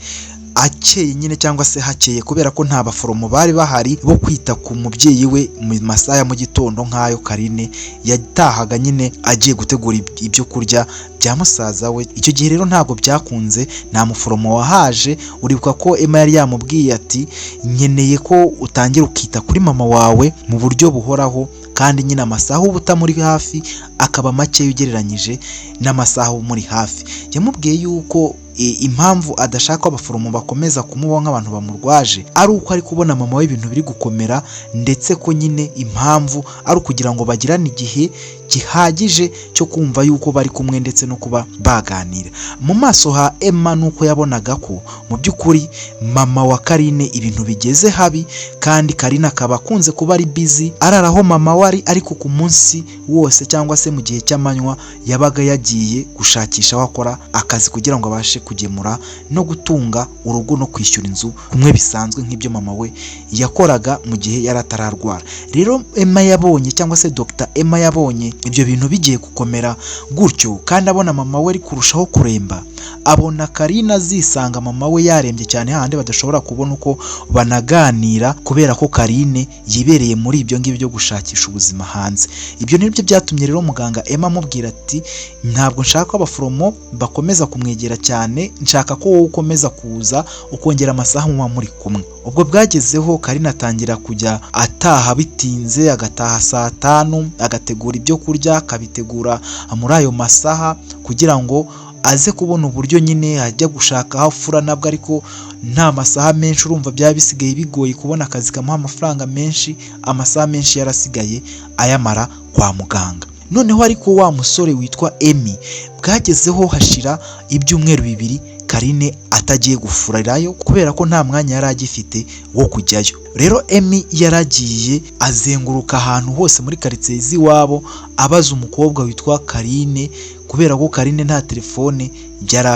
akeye nyine, cyangwa se hakeye, kubera ko nta baforomo bari bahari bo kwita ku mubyeyi we mu masaha ya mu gitondo nk'ayo. Carine yatahaga nyine agiye gutegura ibyo kurya bya musaza we. Icyo gihe rero ntabwo byakunze, nta muforomo wahaje. Uribuka ko Emma yari yamubwiye ati nkeneye ko utangira ukita kuri mama wawe mu buryo buhoraho, kandi nyine amasaha uba utamuri hafi akaba make ugereranyije n'amasaha muri hafi. Yamubwiye yuko impamvu adashaka abaforomo bakomeza kumubaho nk'abantu bamurwaje ari uko ari kubona mama we ibintu biri gukomera, ndetse ko nyine impamvu ari ukugira ngo bagirane igihe gihagije cyo kumva yuko bari kumwe ndetse no kuba baganira. Mu maso ha Emma nuko yabonaga ko mu by'ukuri mama wa Carine ibintu bigeze habi, kandi Carine akaba akunze kuba ari busy araraho mama we ari, ariko ku munsi wose cyangwa se mu gihe cy'amanywa yabaga yagiye gushakisha aho akora akazi kugira ngo abashe kugemura no gutunga urugo no kwishyura inzu kumwe bisanzwe nk'ibyo mama we yakoraga mu gihe yari atararwara. Rero Emma yabonye, cyangwa se Dr Emma yabonye ibyo bintu bigiye gukomera gutyo, kandi abona mama we ari kurushaho kuremba, abona Carine azisanga mama we yarembye cyane hahandi badashobora kubona uko banaganira, kubera ko Carine yibereye muri ibyo ngibyo gushakisha ubuzima hanze. Ibyo nibyo byatumye rero muganga Emma amubwira ati ntabwo nshaka ko abaforomo bakomeza kumwegera cyane, nshaka ko wowe ukomeza kuza ukongera amasaha muba muri kumwe. Ubwo bwagezeho Carine atangira kujya ataha bitinze, agataha saa 5, agategura ibyo kurya akabitegura muri ayo masaha kugira ngo aze kubona uburyo nyine ajya gushaka aho afura, nabwo ariko nta masaha menshi, urumva byaba bisigaye bigoye kubona akazi kamuha amafaranga menshi, amasaha menshi yarasigaye ayamara kwa muganga. Noneho ariko wa musore witwa Emmy bwagezeho hashira ibyumweru 2 Carine atagiye gufurirayo kubera ko nta mwanya yari agifite wo kujyayo. Rero Emmy yaragiye azenguruka ahantu hose muri quartier z'iwabo abaza umukobwa witwa Carine, kubera ko Carine nta telefone yari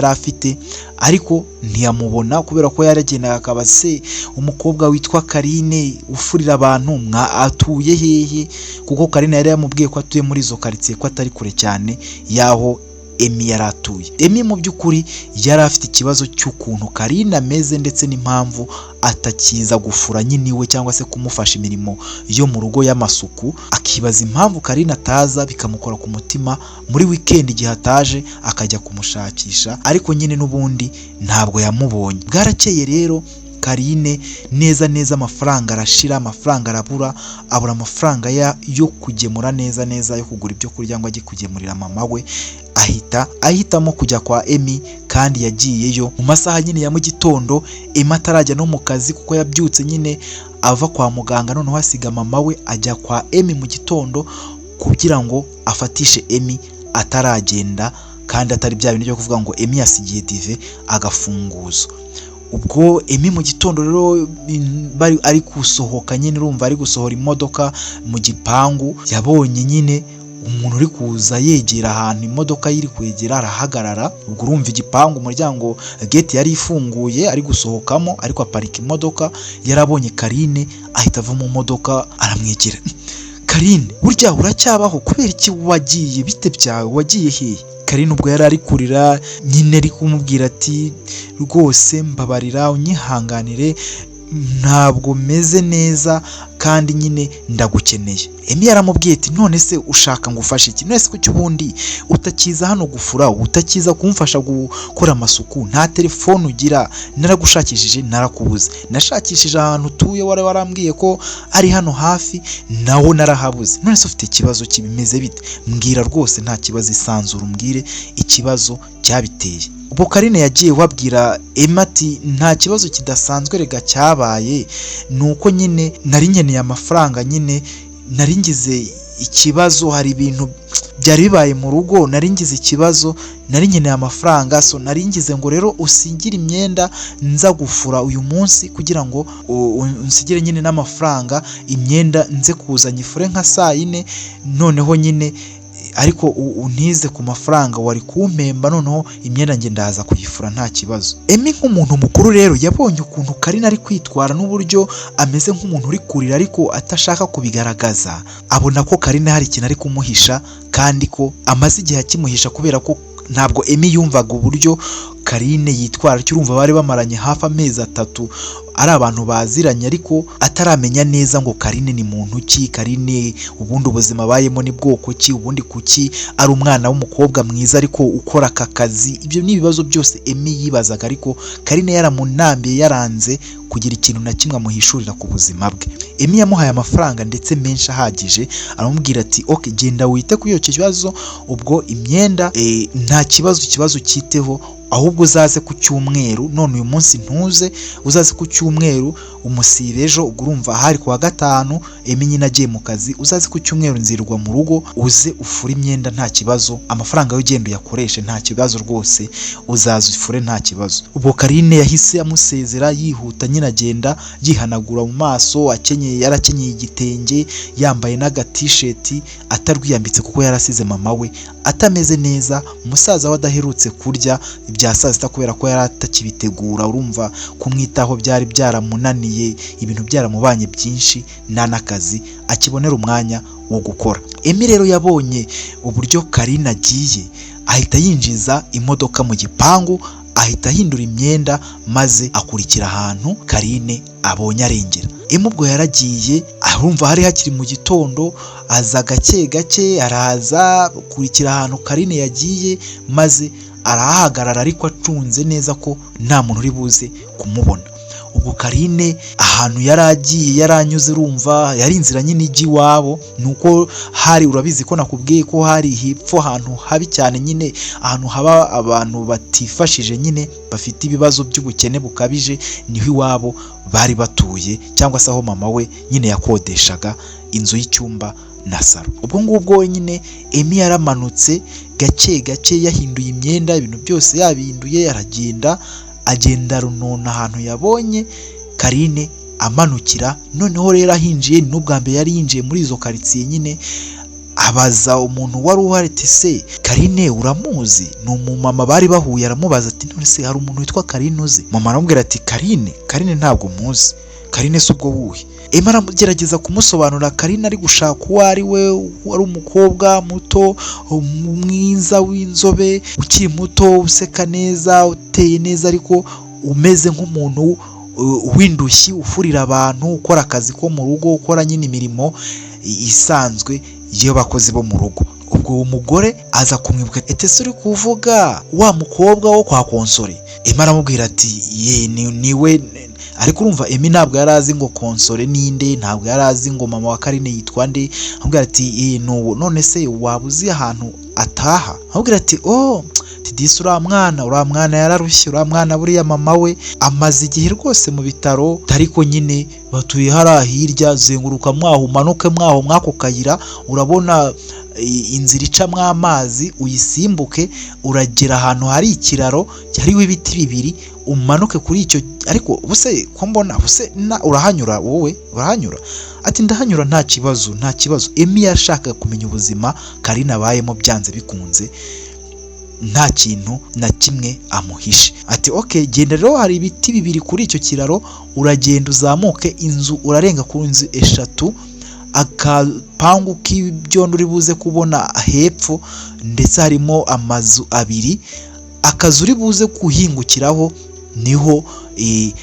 afite, ariko ntiyamubona kubera ko yaragendaga akabase umukobwa witwa Carine ufurira abantu atuye hehe, kuko Carine yari yamubwiye ko atuye muri izo quartier, ko atari kure cyane yaho Emi yari atuye. Emi mu by'ukuri yari afite ikibazo cy'ukuntu Karine ameze ndetse n'impamvu atakiza gufura nyine iwe cyangwa se kumufasha imirimo yo mu rugo y'amasuku, akibaza impamvu Karine ataza, bikamukora ku mutima. Muri weekend igihe ataje akajya kumushakisha, ariko nyine n'ubundi ntabwo yamubonye. Bwarakeye rero Karine neza neza amafaranga arashira, amafaranga arabura, abura amafaranga yo kugemura neza yo kugura ibyo kurya ngo ajye kugemurira mama we. ahitamo kujya kwa Emi, kandi yagiyeyo mu masaha nyine ya mu gitondo. Emi atarajya no mu kazi kuko yabyutse nyine ava kwa muganga, noneho asiga mama we ajya kwa Emi mu gitondo kugira ngo afatishe Emi ataragenda, kandi atari bya bintu byo kuvuga ngo Emi yasigiye dive agafunguzo. Ubwo Emi mu gitondo rero bari ari gusohoka nyine, urumva ari gusohora imodoka mu gipangu, yabonye nyine umuntu uri kuza yegera ahantu imodoka yiri kwegera, arahagarara. Ubwo urumva igipangu umuryango gate yari ifunguye, ari gusohokamo ariko aparika imodoka. Yarabonye Karine ahita ava mu modoka aramwegera. Karine, burya uracyabaho? Kubera iki wagiye? Bite byawe? Wagiye hehe? Karine ubwo yari ari kurira nyine, ari kumubwira ati rwose mbabarira, unyihanganire, ntabwo meze neza kandi nyine ndagukeneye. Emi yaramubwiye ati none se ushaka ngufashe iki? None se kuki ubundi utakiza hano gufura, utakiza kumfasha gukora amasuku? Nta telefone ugira, naragushakishije narakubuze, nashakishije ahantu utuye warambwiye ko ari hano hafi, naho narahabuze. None se ufite ikibazo kibimeze bite? Mbwira rwose, nta kibazo, isanzura umbwire ikibazo cyabiteye. Ubwo Karine yagiye wabwira Emi ati nta kibazo kidasanzwe rega cyabaye, nuko nyine nari nkeneye amafaranga, nyine nari ngize ikibazo, hari ibintu byari bibaye mu rugo, nari ngize ikibazo, nari nkeneye amafaranga, so nari ngize ngo rero usigire imyenda nza gufura uyu munsi kugira ngo unsigire nyine n'amafaranga, imyenda nze kuza nyifure nka saa 4, noneho nyine ariko untize ku mafaranga wari kumpemba, noneho imyenda nge ndaza kuyifura nta kibazo. Emi nk'umuntu mukuru rero yabonye ukuntu Karine ari kwitwara n'uburyo ameze nk'umuntu uri kurira ariko atashaka kubigaragaza, abona ko Karine hari ikintu ari kumuhisha, kandi ko amaze igihe akimuhisha, kubera ko ntabwo Emi yumvaga uburyo Karine yitwara. Urumva bari bamaranye hafi amezi 3 ari abantu baziranye, ariko ataramenya neza ngo Karine ni muntu ki, Karine ubundi ubuzima bayemo ni bwoko ki, ubundi kuki ari umwana w'umukobwa mwiza ariko ukora aka kazi. Ibyo ni ibibazo byose Emi yibazaga, ariko Karine yaramunambiye, yaranze kugira ikintu na kimwe amuhishurira ku buzima bwe. Emi yamuhaye amafaranga ndetse menshi ahagije, aramubwira ati okay, genda wite kuri icyo kibazo, ubwo imyenda nta kibazo, ikibazo cyiteho, ahubwo uzaze ku cyumweru, none uyu munsi ntuze, uzaze ku cyumweru umusibe ejo. Ubwo urumva hari ku wa gatanu Emi nyine agiye mu kazi, uzaze ku cyumweru nzirwa mu rugo, uze ufure imyenda nta kibazo, amafaranga yo genda uyakoreshe nta kibazo rwose, uzaza ufure nta kibazo. Ubwo Karine yahise amusezera yihuta, nyine agenda yihanagura mu maso, yarakenyeye igitenge, yambaye n'aga t-shirt atarwiyambitse kuko yarasize mama we atameze neza, umusaza we adaherutse kurya ibya saa sita kubera ko yari atakibitegura. Urumva kumwitaho byari byaramunaniye, ibintu byaramubanye byinshi, n'akazi akibonera umwanya wo gukora. Emi rero yabonye uburyo Karine agiye, ahita yinjiza imodoka mu gipangu, ahita ahindura imyenda, maze akurikira ahantu Karine abonye arengera. Emi ubwo yaragiye, arumva hari hakiri mu gitondo, aza gake gake, araza kurikira ahantu Karine yagiye, maze arahagarara ariko acunze neza ko nta muntu uri buze kumubona. Ubwo Karine ahantu yaragiye yaranyuze, urumva yari inzira nyine ijya iwabo, nuko hari, urabizi ko nakubwiye ko hari hepfo ahantu habi cyane, nyine ahantu haba abantu batifashije, nyine bafite ibibazo by'ubukene bukabije, niho iwabo bari batuye, cyangwa se aho mama we nyine yakodeshaga inzu y'icyumba na saro. Ubwo ngubwo nyine Emi yaramanutse gake gake, yahinduye imyenda, ibintu byose yabihinduye, agenda runona ahantu yabonye Karine amanukira. Noneho rero ahinjiye, n'ubwa mbere yari yinjiye muri izo karitsiye, nyine abaza umuntu wari uhari ati se Karine uramuzi? Ni umumama bari bahuye, aramubaza ati none se hari umuntu witwa Karine uzi? Mama aramubwira ati Karine ntabwo muzi. Karine se ubwo wuhe? Emi aragerageza kumusobanurira Karine ari gushaka uwo ari we, wari umukobwa muto mwiza w'inzobe ukiri muto useka neza uteye neza ariko umeze nk'umuntu w'indushyi ufurira abantu, ukora akazi ko mu rugo, ukora nyine imirimo isanzwe y'abakozi bo mu rugo. Ubwo uwo mugore aza kumwibuka, ete se uri kuvuga wa mukobwa wo kwa Konsore? Emi aramubwira ati ye niwe, ariko urumva Emi ntabwo yari azi ngo Konsore ninde, ntabwo yari azi ngo mama wa Karine yitwa nde. Amubwira ati nuwo, none se waba uzi ahantu ataha? Amubwira ati disi uriya mwana yararushye, uriya mwana buriya mama we amaze igihe rwose mu bitaro, ariko nyine batuye hariya hirya, zenguruka mwaho umanuke mwaho mwako kayira, urabona inzira icamwo amazi, uyisimbuke uragera ahantu hari ikiraro hariho ibiti bibiri, umanuke kuri icyo. Ariko buse ko mbona buse urahanyura, wowe urahanyura? Ati ndahanyura nta kibazo. Emi yashaka kumenya ubuzima Karine abayemo byanze bikunze, nta kintu na kimwe amuhishe. Ati genda rero, hari ibiti bibiri kuri icyo kiraro, uragenda uzamuke inzu, urarenga ku nzu 3, akapangu k'ibyondo uri buze kubona hepfo, ndetse harimo amazu 2, akazu uri buze guhingukiraho niho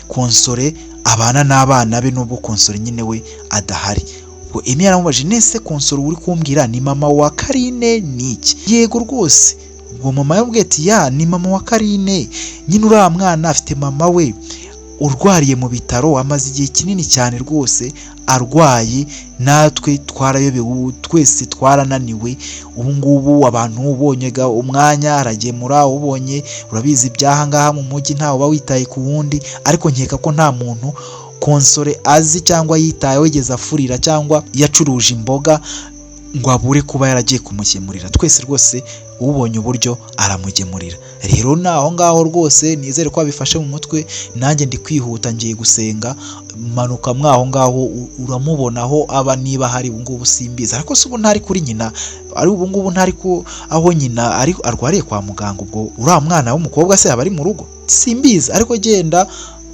Konsore abana n'abana be, nubwo Konsore nyine we adahari. Ubwo Emi yaramubajije, nese Konsore uri kumbwira ni mama wa Karine niki? Yego rwose. Ubwo mama yamubwiye ati ni mama wa Karine nyine, uriya mwana afite mama we urwariye mu bitaro, amaze igihe kinini cyane rwose arwaye, natwe twarayobewe, twese twarananiwe. Ubu ngubu abantu ubonye umwanya aragemura, ubonye urabizi ibyaha ngaha mu mujyi ntawe uba witaye ku wundi, ariko nkeka ko nta muntu Konsore azi cyangwa yitaye wigeze afurira cyangwa yacuruje imboga ngo abure kuba yaragiye kumugemurira. Twese rwose ubonye uburyo aramugemurira. Rero naho ngaho rwose nizere ko abifashe mu mutwe, nanjye ndi kwihuta ngiye gusenga, manuka mwaho ngaho uramubonaho aba, niba hari ubu ngubu simbizi, ariko se ubu ntari kuri nyina, ari ubu ngubu ntari ko aho nyina ari arwariye kwa muganga. Ubwo uriya mwana w'umukobwa se yaba ari mu rugo simbizi, ariko genda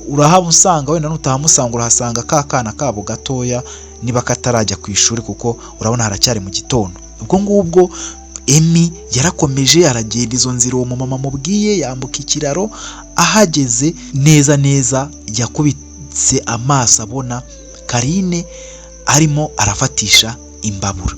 urahamusanga, wenda nutahamusanga urahasanga ka kana kabo gatoya, niba katarajya ku ishuri kuko urabona haracyari mu gitondo. Ubwo ngubwo Emi yarakomeje aragenda izo nzira uwo mama mubwiye, yambuka ikiraro, ahageze neza yakubitse amaso abona Karine arimo arafatisha imbabura.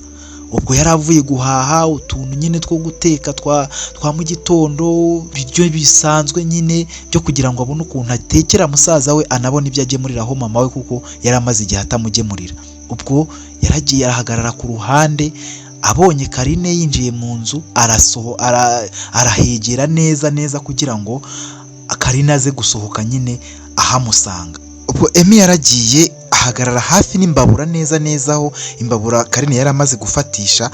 Ubwo yaravuye guhaha utuntu nyine two guteka twa mu gitondo, biryo bisanzwe nyine byo kugira ngo abone ukuntu atekera musaza we, anabona ibyo agemuriraho mama we kuko yari amaze igihe atamugemurira. Ubwo yaragiye arahagarara ku ruhande, abonye Karine yinjiye mu nzu arahegera neza kugira ngo Karine aze gusohoka nyine ahamusanga. Ubwo Emi yaragiye ahagarara hafi n'imbabura neza aho imbabura Karine yari amaze gufatisha.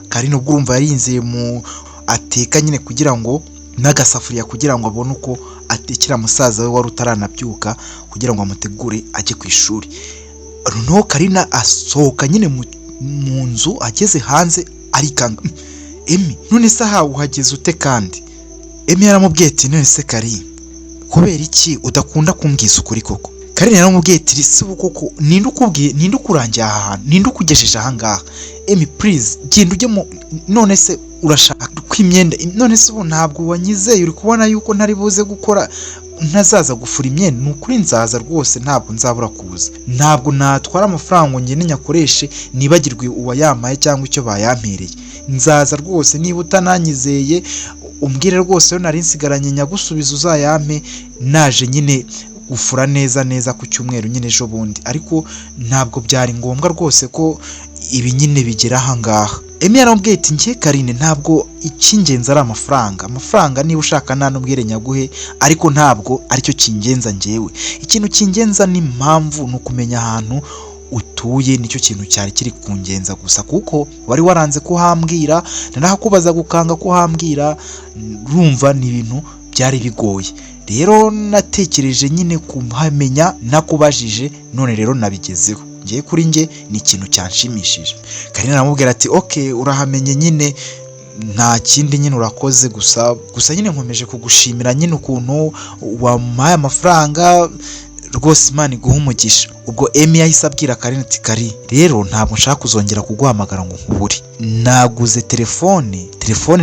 Karine ubwo urumva yarinziye mu ateka nyine kugira ngo n'agasafuriya kugira ngo abone uko atekera musaza we wari utaranabyuka kugira ngo amutegure ajye ku ishuri. Noneho Karine asohoka nyine mu nzu, ageze hanze arikanga, Emi none se aha uhageze ute? Kandi Emi yaramubwiye ati none se Karine kubera iki udakunda kumbwiza ukuri koko? Karine yaramubwiye ati se koko ninde ukubwiye, ninde ukurangiye aha hantu, ninde ukugejeje aha ngaha? Emi please genda ujye mu, none se urashaka kwimyenda, none se ubu ntabwo wanyizeye, uri kubona yuko ntari buze gukora, ntazaza gufura imyenda? Ni ukuri nzaza rwose, ntabwo nzabura kuza, ntabwo natwara amafaranga ngo ngende nyakoreshe nibagirwe uwayamaye cyangwa icyo bayampereye. Nzaza rwose, niba utananyizeye umbwire rwose, yo nari nsigaranye nyagusubiza uzayampe naje nyine gufura neza ku cyumweru nyine ejo bundi, ariko ntabwo byari ngombwa rwose ko ibi nyine bigera aha ngaha. Emi yaramubwiye ati njye Karine ntabwo icy'ingenzi ari amafaranga niba ushaka nanubwire nyaguhe, ariko ntabwo aricyo kingenza njyewe. Ikintu kingenza ni impamvu, ni ukumenya ahantu utuye, nicyo kintu cyari kiri kungenza gusa, kuko wari waranze kuhambwira, nanahakubaza gukanga kuhambwira, urumva ni ibintu byari bigoye. Rero natekereje nyine kuhamenya nakubajije, none rero nabigezeho. Ngiye kuri nge ni ikintu cyanshimishije. Karine aramubwira ati urahamenye nyine, nta kindi nyine urakoze, gusa nyine nkomeje kugushimira nyine ukuntu wampaye amafaranga rwose Imana iguha umugisha. Ubwo Emi yahise abwira Karine ati Kari, rero ntabwo nshaka kuzongera kuguhamagara ngo nkubure, naguze telefone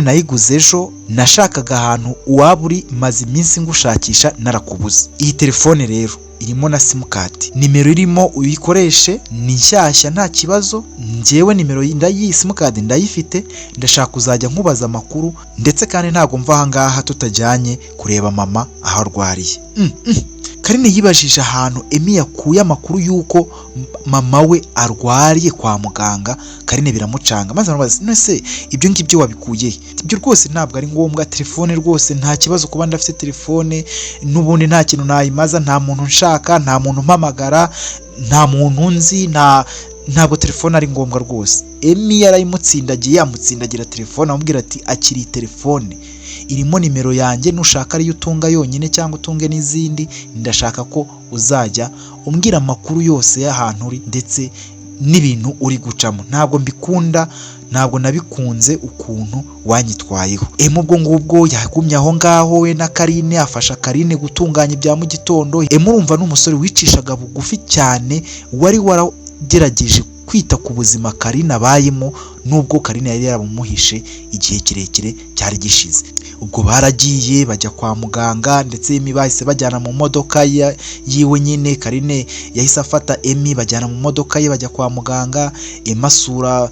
nayiguze ejo, nashakaga ahantu waba uri maze iminsi ngushakisha narakubuze. Iyi telefone rero irimo na simukadi, nimero irimo uyikoreshe, ni nshyashya nta kibazo, njyewe nimero y'iyi simukadi ndayifite, ndashaka kuzajya nkubaza amakuru, ndetse kandi ntabwo mva ahangaha tutajyanye kureba mama aho arwariye. Karine yibajije ahantu Emi yakuye amakuru y'uko mama we arwariye kwa muganga. Karine biramucanga, maze aramubaza none ibyo ngibyo wabikuye? Ibyo rwose ntabwo ari ngombwa, telefone rwose nta kibazo kuba ndafite telefone, n'ubundi nta kintu nayimaza, nta muntu nshaka, nta muntu mpamagara, nta muntu nzi, ntabwo telefone ari ngombwa rwose. Emi yarayimutsindagiye, yamutsindagira telefone, amubwira ati akiri telefone irimo nimero yanjye, nushaka ariyo utunga yonyine cyangwa utunge n'izindi, ndashaka ko uzajya umbwira amakuru yose y'ahantu uri ndetse n'ibintu uri gucamo. Ntabwo mbikunda, ntabwo nabikunze ukuntu wanyitwayeho. Emi ubwo ngubwo yagumye aho ngaho we na Karine, afasha Karine gutunganya ibya mu gitondo. Emi urumva n'umusore wicishaga bugufi cyane, wari waragerageje kwita ku buzima Karine abayemo, nubwo Karine yari yarabumuhishe igihe kirekire cyari gishize. Ubwo baragiye bajya kwa muganga, ndetse Emi bahise bajyana mu modoka yiwe nyine. Karine yahise afata Emi bajyana mu modoka ye bajya kwa muganga. Emi asura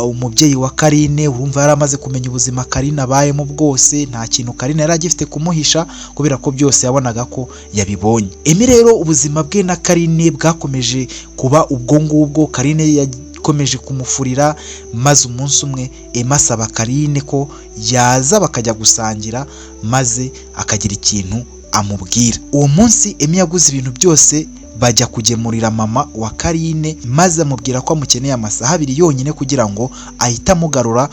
umubyeyi wa Karine, urumva yari amaze kumenya ubuzima Karine abayemo bwose, nta kintu Karine yari agifite kumuhisha kubera ko byose yabonaga ko yabibonye. Emi rero ubuzima bwe na Karine bwakomeje kuba ubwo ngubwo. Karine yakomeje kumufurira, maze umunsi umwe Emi asaba Karine ko yaza bakajya gusangira, maze akagira ikintu amubwira. Uwo munsi Emi yaguze ibintu byose bajya kugemurira mama wa Karine, maze amubwira ko amukeneye amasaha 2 yonyine kugira ngo ahite amugarura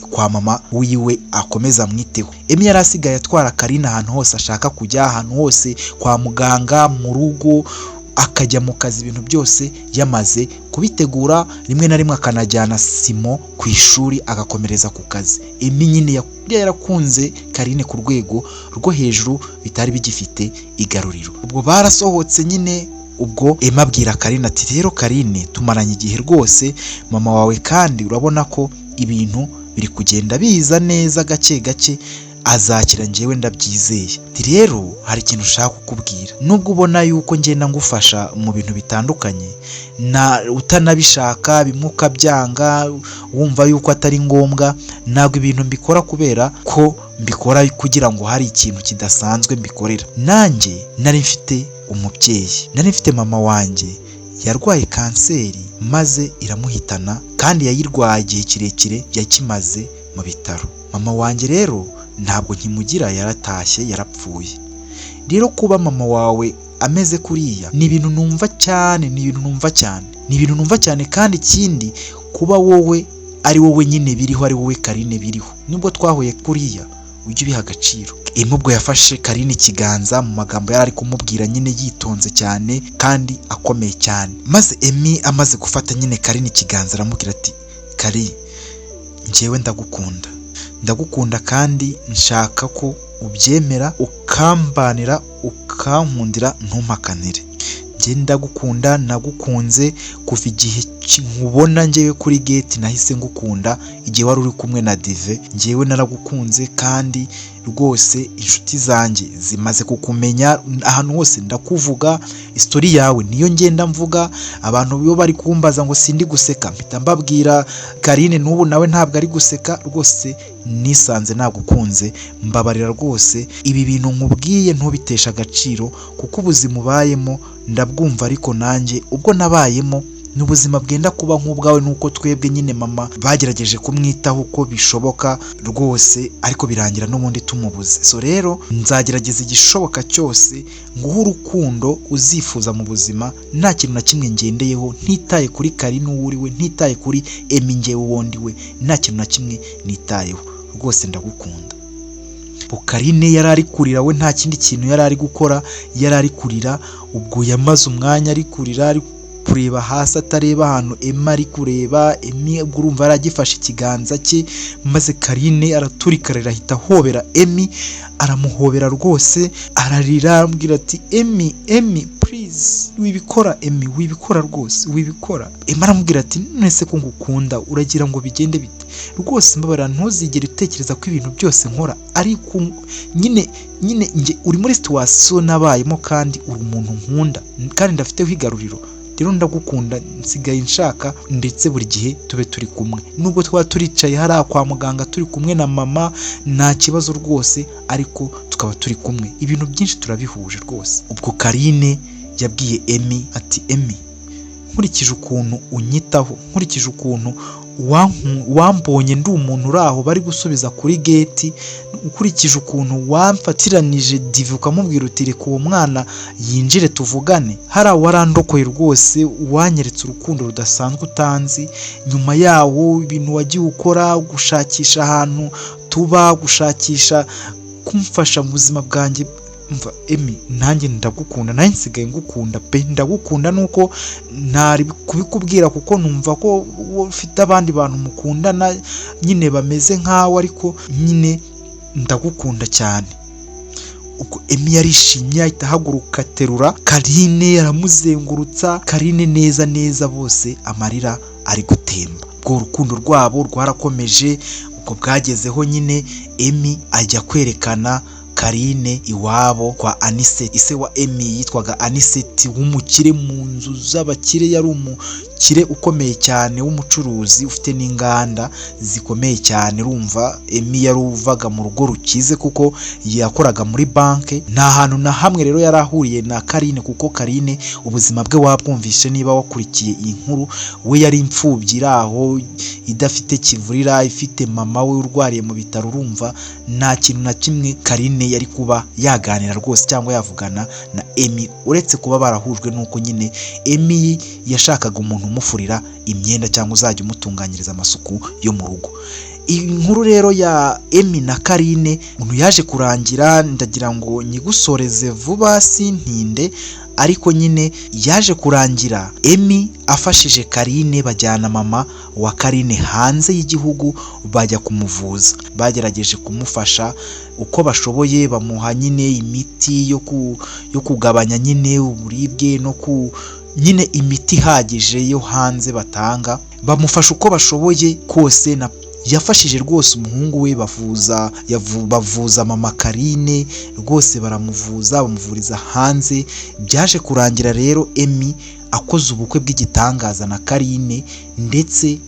kwa mama wiwe akomeza amwiteho. Emi yari asigaye atwara Karine ahantu hose ashaka kujya, ahantu hose, kwa muganga, mu rugo, akajya mu kazi, ibintu byose yamaze kubitegura. Rimwe na rimwe akanajyana Simo ku ishuri agakomereza ku kazi. Emi nyine yarakunze Karine ku rwego rwo hejuru, bitari bigifite igaruriro. Ubwo barasohotse nyine, ubwo Emi abwira Karine ati rero Karine, tumaranye igihe rwose, mama wawe kandi urabona ko ibintu biri kugenda biza neza gake gake, azakira, njyewe ndabyizeye. Rero hari ikintu ushaka kukubwira, nubwo ubona yuko ngenda ngufasha mu bintu bitandukanye, utanabishaka bimwe ukabyanga, wumva yuko atari ngombwa, ntabwo ibintu mbikora kubera ko mbikora kugira ngo hari ikintu kidasanzwe mbikorera. Nanjye nari mfite umubyeyi, nari mfite mama wanjye yarwaye kanseri maze iramuhitana, kandi yayirwaye igihe kirekire, yakimaze mu bitaro. Mama wanjye rero ntabwo nkimugira, yaratashye, yarapfuye. Rero kuba mama wawe ameze kuriya ni ibintu numva cyane, ni ibintu numva cyane, kandi ikindi kuba wowe ari wowe nyine biriho, ari wowe Karine biriho, nubwo twahuye kuriya, ujye ubiha agaciro. Emi ubwo yafashe Karine ikiganza, mu magambo yari ari kumubwira nyine yitonze cyane kandi akomeye cyane. Maze Emi amaze gufata nyine Karine ikiganza, aramubwira ati Kari, njyewe ndagukunda kandi nshaka ko ubyemera, ukambanira, ukankundira, ntumpakanire. Njye ndagukunda, nagukunze kuva igihe nkubona njyewe kuri gate, nahise ngukunda igihe wari uri kumwe na Dive. Njyewe naragukunze, kandi rwose inshuti zanjye zimaze kukumenya, ahantu hose ndakuvuga, story yawe niyo ngenda mvuga. Abantu biyo bari kumbaza ngo sindi guseka, mpita mbabwira Karine n'ubu nawe ntabwo ari guseka, rwose nisanze nagukunze, mbabarira rwose. Ibi bintu nkubwiye ntubitesha agaciro, kuko ubuzima ubayemo ndabwumva, ariko nanjye ubwo nabayemo n'ubuzima bwenda kuba nk'ubwawe, nuko twebwe nyine mama bagerageje kumwitaho uko bishoboka rwose, ariko birangira n'ubundi tumubuze. So rero nzagerageza igishoboka cyose nguhe urukundo uzifuza mu buzima, nta kintu na kimwe ngendeyeho, ntitaye kuri Karine uwo uriwe, ntitaye kuri Emi njyewe uwondi we, nta kintu na kimwe nitayeho, rwose ndagukunda. Karine yari ari kurira, we nta kindi kintu yari ari gukora, yari ari kurira. Ubwo yamaze umwanya ari kurira, ari kureba hasi, atareba ahantu Emi ari kureba. Emi urumva yaragifashe ikiganza cye, maze Karine araturikarira, ahita ahobera Emi, aramuhobera rwose, ararira, arambwira ati Emi please please wibikora Emi, wibikora rwose, wibikora. Emi aramubwira ati nese ko ngukunda uragira ngo bigende bite? Rwose mbabarira, ntuzigere utekereza ko ibintu byose nkora ariko nyine nge uri muri situation nabayemo kandi uri umuntu nkunda kandi ndafiteho igaruriro. Rero ndagukunda, nsigaye nshaka ndetse buri gihe tube turi kumwe. Nubwo twaba turicaye hari kwa muganga turi kumwe na mama nta kibazo rwose, ariko tukaba turi kumwe. Ibintu byinshi turabihuje rwose. Ubwo Karine yabwiye Emi ati Emi, nkurikije ukuntu unyitaho, nkurikije ukuntu wambonye ndi umuntu uraho bari gusubiza kuri gate, ukurikije ukuntu wamfatiranije divi ukamubwira uti reka uwo mwana yinjire tuvugane, hari warandokoye rwose, wanyeretse urukundo rudasanzwe utanzi. Nyuma yawo ibintu wagiye ukora, gushakisha ahantu tuba, gushakisha kumfasha mu buzima bwanjye. Mva Emi, nanjye ndagukunda, nanjye nsigaye ngukunda pe, ndagukunda nuko ntari kubikubwira kuko numva ko ufite abandi bantu mukundana nyine bameze nkawe, ariko nyine ndagukunda cyane. Ubwo Emi yarishimye ahita ahaguruka aterura Karine, aramuzengurutsa Karine neza bose amarira ari gutemba. Ubwo urukundo rwabo rwarakomeje. Ubwo bwagezeho nyine Emi ajya kwerekana Karine iwabo kwa Aniseti. Ise wa Emi yitwaga Aniseti, w'umukire mu nzu z'abakire, yari umukire ukomeye cyane w'umucuruzi ufite n'inganda zikomeye cyane. Urumva Emi yari uvaga mu rugo rukize kuko yakoraga muri banke. Nta hantu na hamwe rero yari ahuriye na Karine kuko Karine ubuzima bwe wabwumvishe niba wakurikiye iyi nkuru. We yari imfubyi iraho idafite kivurira, ifite mama we urwariye mu bitaro. Urumva nta kintu na kimwe Karine yari kuba yaganira rwose cyangwa yavugana na Emi, uretse kuba barahujwe nuko nyine Emi yashakaga umuntu umufurira imyenda cyangwa uzajya umutunganyiriza amasuku yo mu rugo. Inkuru rero ya Emi na Karine umuntu yaje kurangira, ndagira ngo nyigusoreze vuba sintinde, ariko nyine yaje kurangira Emi afashije Karine, bajyana mama wa Karine hanze y'igihugu bajya kumuvuza. Bagerageje kumufasha uko bashoboye, bamuha nyine imiti yo kugabanya nyine uburibwe no nyine imiti ihagije yo hanze batanga. Bamufasha uko bashoboye kose, yafashije rwose umuhungu we bavuza mama Karine rwose, baramuvuza bamuvuriza hanze. Byaje kurangira rero Emi akoze ubukwe bw'igitangaza na Karine, ndetse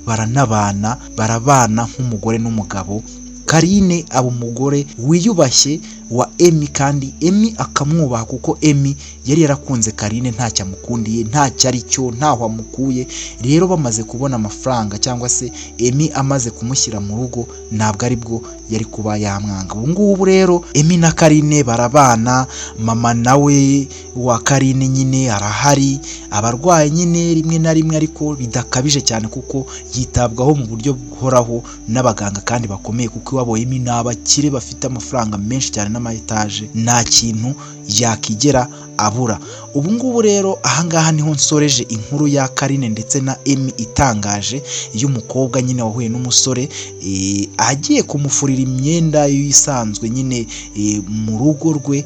barabana nk'umugore n'umugabo. Karine aba umugore wiyubashye wa Emi, kandi Emi akamwubaha kuko Emi yari yarakunze Karine, ntacyo amukundiye, ntacyo ari cyo, ntaho amukuye. Rero bamaze kubona amafaranga cyangwa se Emi amaze kumushyira mu rugo, ntabwo ari bwo yari kuba yamwanga. Ubu ngubu rero Emi na Karine barabana. Mama nawe wa Karine nyine arahari, abarwaye nyine rimwe na rimwe ariko bidakabije cyane kuko yitabwaho mu buryo buhoraho n'abaganga kandi bakomeye, kuko iwabo Emi ni abakire bafite amafaranga menshi cyane n'ama etaje, nta kintu yakigera abura. Ubu ngubu rero ahangaha niho nsoreje inkuru ya Karine ndetse na Emi itangaje y'umukobwa nyine wahuye n'umusore agiye kumufurira imyenda isanzwe nyine mu rugo rwe,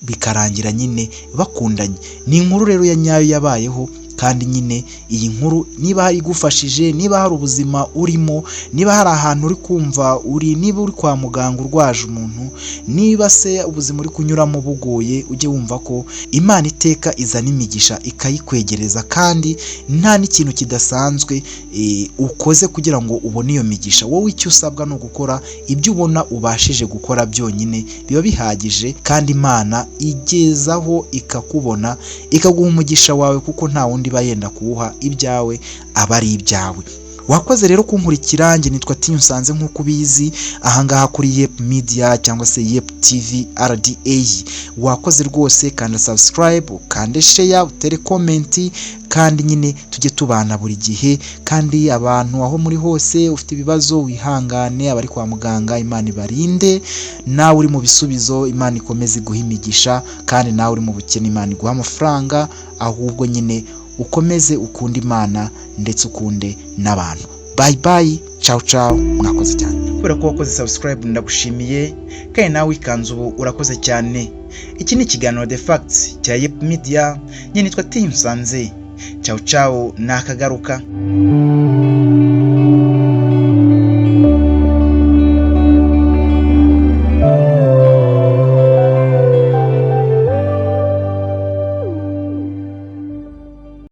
bikarangira nyine bakundanye. Ni inkuru rero ya nyayo yabayeho, kandi nyine iyi nkuru niba hari igufashije, niba hari ubuzima urimo, niba hari ahantu uri kumva niba uri kwa muganga urwaje umuntu, niba se ubuzima uri kunyuramo bugoye, ujye wumva ko Imana iteka izana imigisha ikayikwegereza, kandi nta n'ikintu kidasanzwe ukoze kugira ngo ubone iyo migisha. Wowe icyo usabwa no gukora ibyo ubona ubashije gukora byonyine, biba bihagije, kandi Imana igezaho ikakubona ikaguha umugisha wawe, kuko nta wundi bayenda kuwuha, ibyawe aba ari ibyawe. Wakoze rero kunkurikira, njye nitwa Tinyusanze nk'uko ubizi ahangaha kuri Yep Media cyangwa se Yep TV RDA. Wakoze rwose, kanda subscribe, kande share, utere comment, kandi nyine tujye tubana buri gihe. Kandi abantu aho muri hose ufite ibibazo wihangane, abari kwa muganga Imana ibarinde, nawe uri mu bisubizo Imana ikomeze guha imigisha, kandi nawe uri mu bukene Imana iguha amafaranga, ahubwo nyine ukomeze ukunda Imana ndetse ukunde n'abantu. Bye bye, ciao ciao, mwakoze cyane. Kubera ko wakoze subscribe ndagushimiye, kandi nawe ikanzu ubu urakoze cyane. iki ni ikiganiro The Facts cya Yep Media, nyine nitwa Tim Sanze. Ciao ciao nakagaruka.